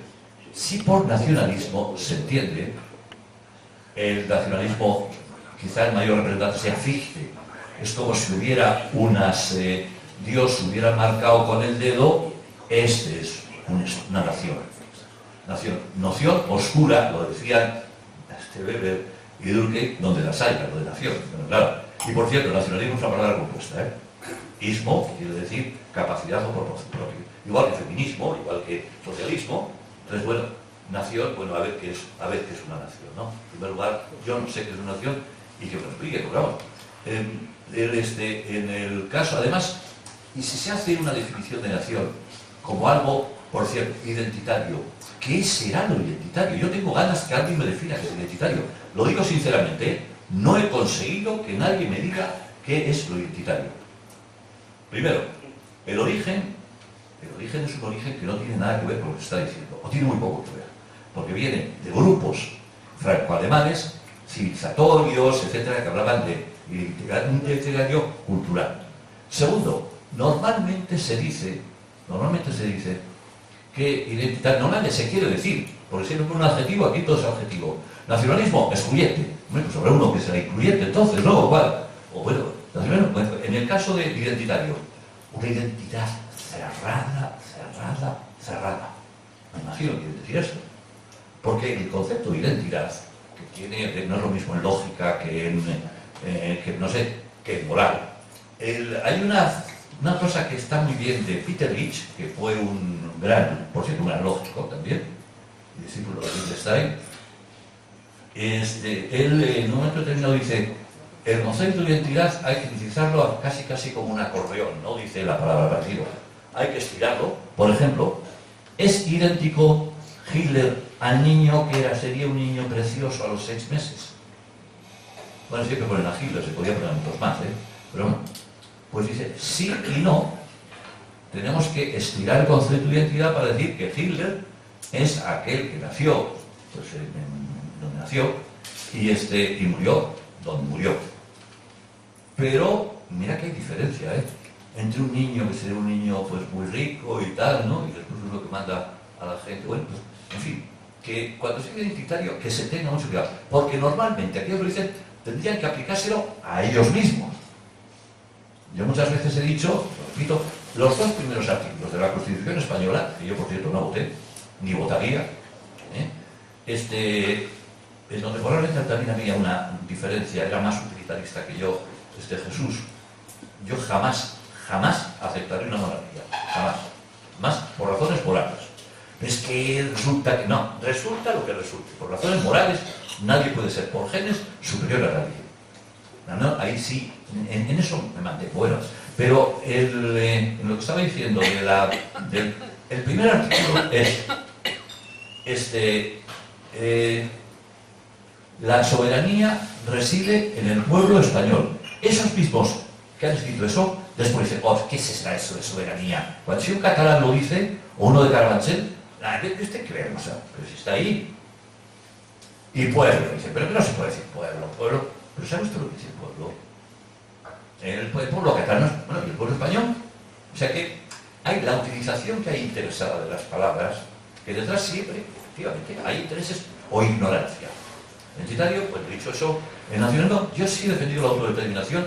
si por nacionalismo se entiende el nacionalismo, quizá el mayor representante sea Fichte. Es como si hubiera Dios hubiera marcado con el dedo, este es una nación. Noción oscura, lo decían Weber y Durkheim, donde las hay, lo de nación. Pero claro. Y por cierto, nacionalismo es una palabra compuesta, Ismo quiere decir capacidad o propósito propio. Igual que feminismo, igual que socialismo. Entonces, bueno, nación, a ver qué es una nación, ¿no? En primer lugar, yo no sé qué es una nación y que me lo explique, porque vamos. En el caso, además, y si se hace una definición de nación como algo, por cierto, identitario, ¿qué será lo identitario? Yo tengo ganas que alguien me defina qué es identitario. Lo digo sinceramente, no he conseguido que nadie me diga qué es lo identitario. Primero, el origen es un origen que no tiene nada que ver con lo que se está diciendo, o tiene muy poco que ver, porque viene de grupos franco-alemanes, civilizatorios, etcétera, que hablaban de identitario cultural. Segundo, normalmente se dice que identidad, normalmente se quiere decir, porque si no es un adjetivo, aquí todo es adjetivo. Nacionalismo, excluyente. Bueno, pues habrá uno que será incluyente, entonces, ¿no? O bueno, en el caso de identitario, una identidad cerrada. Me imagino que quiere decir esto. Porque el concepto de identidad, que no es lo mismo en lógica que en moral. Hay una cosa que está muy bien de Peter Leach, que fue por cierto, un gran lógico también, y discípulo de Wittgenstein. Él en un momento determinado dice: el concepto de identidad hay que utilizarlo casi como un acordeón, no dice la palabra partido. Hay que estirarlo. Por ejemplo, ¿es idéntico Hitler al niño que sería un niño precioso a los 6 meses? bueno, siempre ponen a Hitler, se podía poner muchos más, pero bueno, pues dice, sí y no, tenemos que estirar el concepto de identidad para decir que Hitler es aquel que nació, pues donde nació, y murió donde murió. Pero mira que hay diferencia, entre un niño que sería un niño pues muy rico y tal, ¿no? Y después es lo que manda a la gente, bueno, pues, en fin, que cuando se dice identitario, que se tenga mucho cuidado, porque normalmente aquellos que lo dicen tendrían que aplicárselo a ellos mismos. Yo muchas veces he dicho, lo repito, los dos primeros artículos de la Constitución Española, que yo por cierto no voté, ni votaría, es donde probablemente también había una diferencia, era más utilitarista que yo, Jesús. Yo jamás aceptaré una monarquía, jamás, más por razones morales. Es que resulta que no, resulta lo que resulte, por razones morales nadie puede ser por genes superior a nadie. No, ahí sí, en eso me mantengo, bueno, pero en lo que estaba diciendo el primer artículo es la soberanía reside en el pueblo español. Esos mismos que han escrito eso, después dicen, oh, ¿qué es eso de soberanía? Cuando si un catalán lo dice, o uno de Carabanchel, ¿qué usted cree? O sea, pero si está ahí. Y pueblo, dice, pero que no se puede decir pueblo. Pero ¿sabe usted lo que dice pueblo? El pueblo catalán, bueno, y el pueblo español. O sea que hay la utilización que hay interesada de las palabras, que detrás siempre, efectivamente, hay intereses o ignorancia. Identitario, pues dicho eso, en nacionalismo yo sí he defendido la autodeterminación,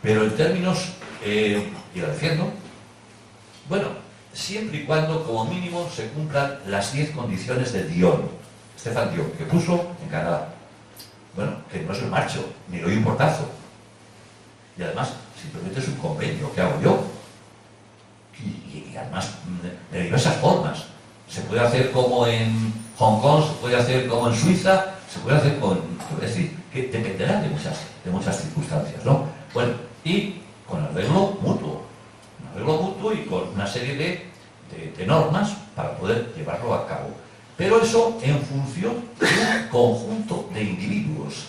pero en términos, y la defiendo, bueno, siempre y cuando como mínimo se cumplan las 10 condiciones de Dion, Stefan Dion, que puso en Canadá. Bueno, que no es el macho, ni lo doy un portazo. Y además, simplemente es un convenio que hago yo. Y además, de diversas formas. Se puede hacer como en Hong Kong, se puede hacer como en Suiza, se puede hacer es decir, que dependerá de muchas circunstancias, ¿no? Bueno, y con arreglo mutuo y con una serie de normas para poder llevarlo a cabo. Pero eso en función de un conjunto de individuos,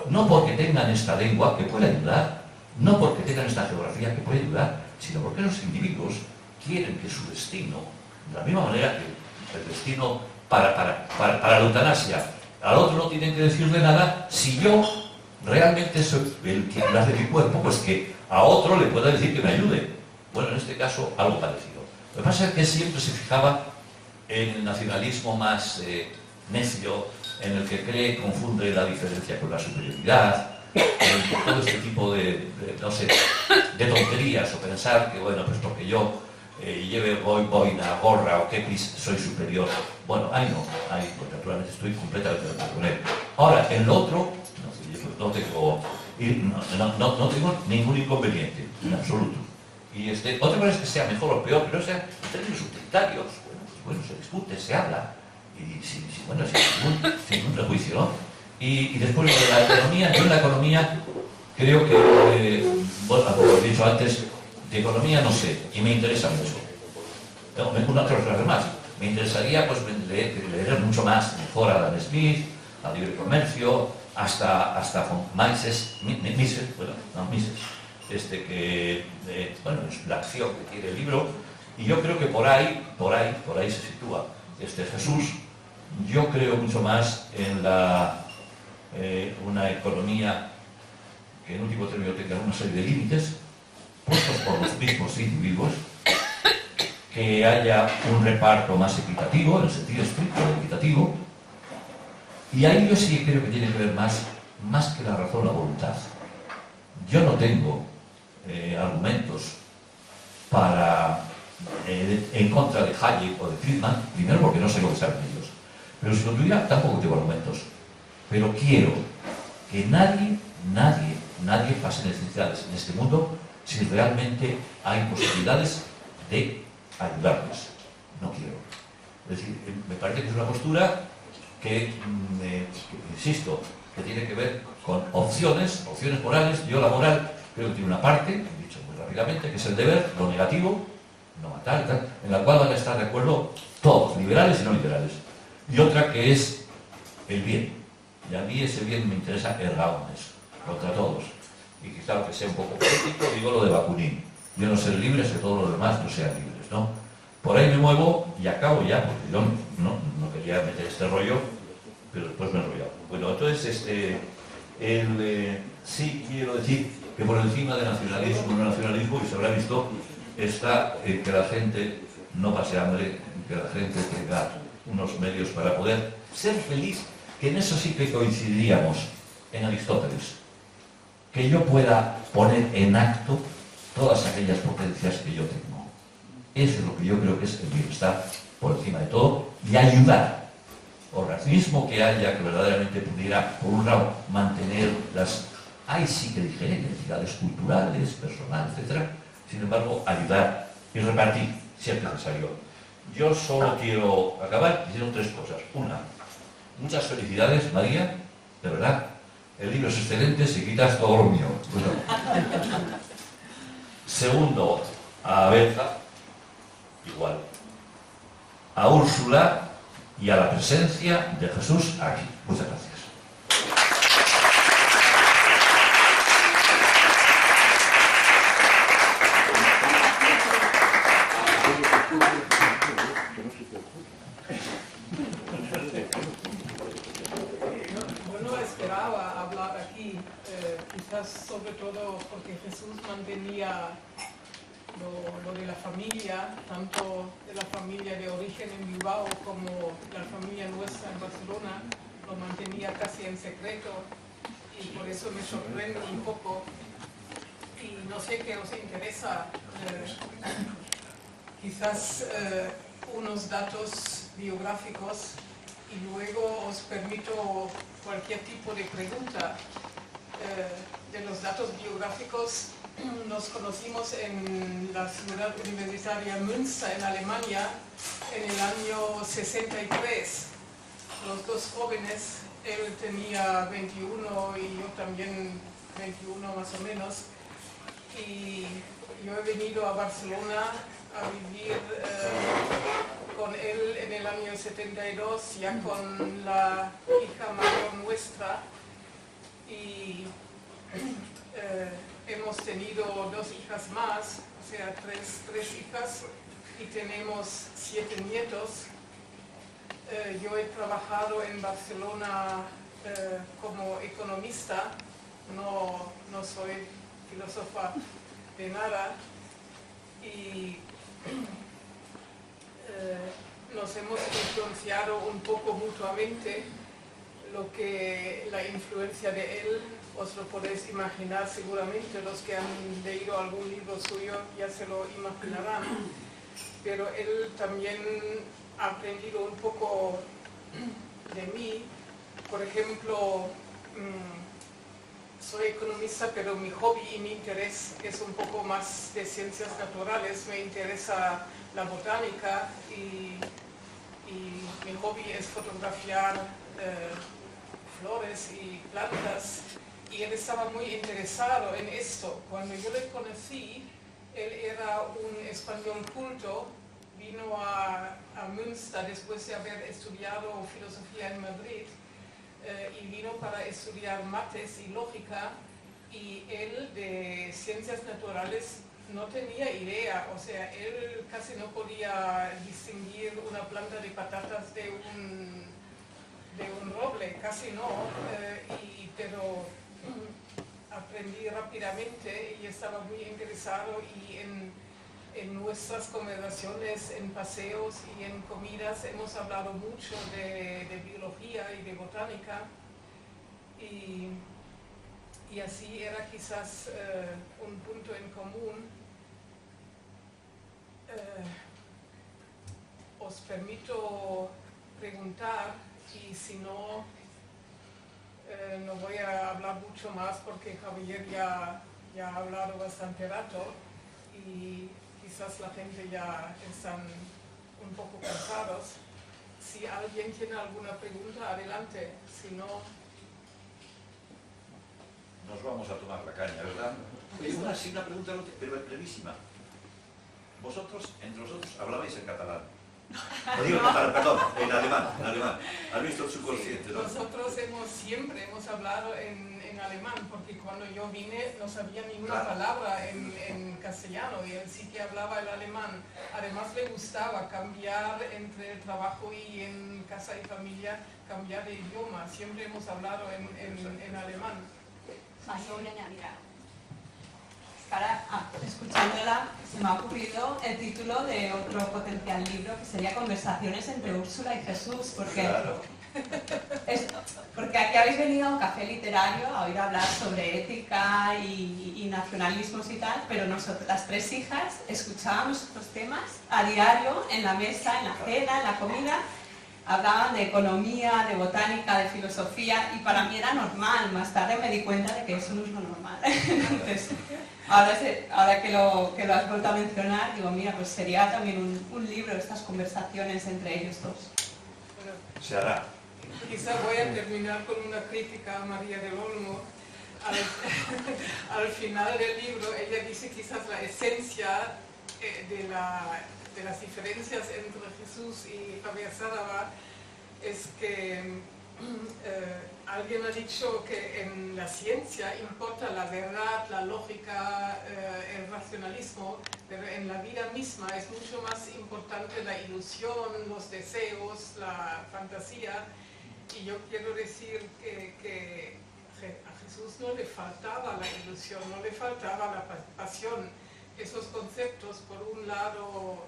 no porque tengan esta lengua que puede ayudar, no porque tengan esta geografía que puede ayudar, sino porque esos individuos quieren que su destino, de la misma manera que el destino para la eutanasia, al otro no tienen que decirle nada, si yo realmente soy el que habla de mi cuerpo, pues que a otro le pueda decir que me ayude. Bueno, en este caso, algo parecido. Lo que pasa es que siempre se fijaba en el nacionalismo más necio, en el que cree, confunde la diferencia con la superioridad, en todo este tipo de tonterías, o pensar que, bueno, pues porque yo lleve boina, gorra o kepis, soy superior. Bueno, ahí no, pues naturalmente estoy completamente de acuerdo con él. Ahora, en lo otro, no tengo ningún inconveniente, en absoluto. Y otra cosa es que sea mejor o peor, pero sea en términos utilitarios, bueno, se discute, se habla, y sin ningún prejuicio, ¿no? Y después de la economía, yo en la economía creo que, bueno, como he dicho antes, de economía no sé, y me interesa mucho. Una cosa más, me interesaría pues leer mucho más, mejor a Adam Smith, a Libre Comercio, hasta Mises, bueno, es la acción que tiene el libro, y yo creo que por ahí se sitúa Jesús. Yo creo mucho más en una economía que en último término tenga una serie de límites puestos por los mismos individuos, que haya un reparto más equitativo, en el sentido estricto de equitativo, y ahí yo sí creo que tiene que ver más que la razón, la voluntad. Yo no tengo argumentos en contra de Hayek o de Friedman, primero porque no sé lo que saben ellos, pero si lo tuviera tampoco tengo argumentos. Pero quiero que nadie pase necesidades en este mundo si realmente hay posibilidades de ayudarles. No quiero. Es decir, me parece que es una postura que insisto, que tiene que ver con opciones morales. Yo la moral creo que tiene una parte, he dicho muy rápidamente, que es el deber, lo negativo, no matar y tal, en la cual van a estar de acuerdo todos, liberales y no liberales. Y otra que es el bien. Y a mí ese bien me interesa erga omnes. contra todos. Y quizá que sea un poco crítico, digo lo de Bakunin. Yo no ser libre, que todos los demás no sean libres, ¿no? Por ahí me muevo y acabo ya, porque yo no quería meter este rollo, pero después me he enrollado. Bueno, entonces, sí quiero decir que por encima del nacionalismo, y se habrá visto, está que la gente no pase hambre, que la gente tenga unos medios para poder ser feliz, que en eso sí que coincidiríamos en Aristóteles. Que yo pueda poner en acto todas aquellas potencias que yo tengo. Eso es lo que yo creo que es el bienestar por encima de todo, y ayudar organismo que haya que verdaderamente pudiera, por un lado, mantener las, ahí sí que dije, identidades culturales, personales, etc. Sin embargo, ayudar y repartir, si es necesario. Yo solo quiero acabar diciendo tres cosas. Una, muchas felicidades, María, de verdad. El libro es excelente, si quitas todo lo mío. Bueno. Segundo, a Berta, igual. A Úrsula y a la presencia de Jesús aquí. Muchas gracias. Sobre todo porque Jesús mantenía lo de la familia, tanto de la familia de origen en Bilbao como la familia nuestra en Barcelona, lo mantenía casi en secreto, y por eso me sorprende un poco. Y no sé qué os interesa, quizás unos datos biográficos, y luego os permito cualquier tipo de pregunta. De los datos biográficos, nos conocimos en la ciudad universitaria Münster, en Alemania, en el año 63. Los dos jóvenes, él tenía 21 y yo también 21 más o menos. Y yo he venido a Barcelona a vivir con él en el año 72, ya con la hija mayor nuestra. Y hemos tenido 2 hijas más, o sea, tres hijas, y tenemos 7 nietos. Yo he trabajado en Barcelona como economista, no soy filósofa de nada, y nos hemos influenciado un poco mutuamente. Lo que la influencia de él, os lo podéis imaginar seguramente, los que han leído algún libro suyo ya se lo imaginarán, pero él también ha aprendido un poco de mí. Por ejemplo, soy economista, pero mi hobby y mi interés es un poco más de ciencias naturales. Me interesa la botánica y mi hobby es fotografiar flores y plantas, y él estaba muy interesado en esto. Cuando yo le conocí, él era un español culto, vino a Münster después de haber estudiado filosofía en Madrid, y vino para estudiar mates y lógica, y él de ciencias naturales no tenía idea, o sea, él casi no podía distinguir una planta de patatas de un roble, casi no, pero aprendí rápidamente y estaba muy interesado, y en nuestras conversaciones, en paseos y en comidas hemos hablado mucho de biología y de botánica, y así era quizás un punto en común. Os permito preguntar, y si no, no voy a hablar mucho más porque Javier ya ha hablado bastante rato y quizás la gente ya están un poco cansados. Si alguien tiene alguna pregunta, adelante. Si no, nos vamos a tomar la caña, ¿verdad? Una pregunta, pero brevísima. Vosotros, entre vosotros, hablabais en catalán. No digo en catalán, perdón, en alemán, en alemán. ¿Has visto el subconsciente, no? Nosotros siempre hemos hablado en alemán, porque cuando yo vine no sabía ninguna Claro. palabra en castellano y él sí que hablaba el alemán. Además le gustaba cambiar entre el trabajo y en casa y familia, cambiar de idioma. Siempre hemos hablado en alemán. Yo voy a añadir algo. Ahora, escuchándola, se me ha ocurrido el título de otro potencial libro, que sería Conversaciones entre Úrsula y Jesús, porque, Claro. porque aquí habéis venido a un café literario a oír hablar sobre ética y nacionalismos y tal, pero nosotros, las tres hijas, escuchábamos estos temas a diario, en la mesa, en la cena, en la comida. Hablaban de economía, de botánica, de filosofía, y para mí era normal. Más tarde me di cuenta de que eso no es lo normal. Entonces, ahora que lo has vuelto a mencionar, digo, mira, pues sería también un libro, estas conversaciones entre ellos dos. Bueno, Se hará. quizá voy a terminar con una crítica a María del Olmo. Al final del libro ella dice quizás la esencia de las diferencias entre Jesús y Javier Sárabe es que alguien ha dicho que en la ciencia importa la verdad, la lógica, el racionalismo, pero en la vida misma es mucho más importante la ilusión, los deseos, la fantasía. Y yo quiero decir que a Jesús no le faltaba la ilusión, no le faltaba la pasión. Esos conceptos, por un lado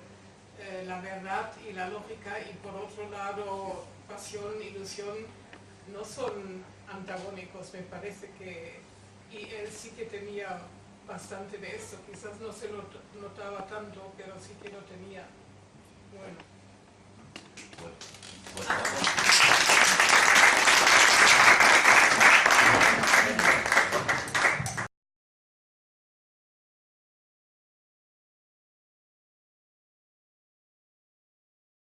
la verdad y la lógica, y por otro lado pasión, ilusión, no son antagónicos, me parece que, y él sí que tenía bastante de esto, quizás no se lo notaba tanto, pero sí que lo tenía. Bueno.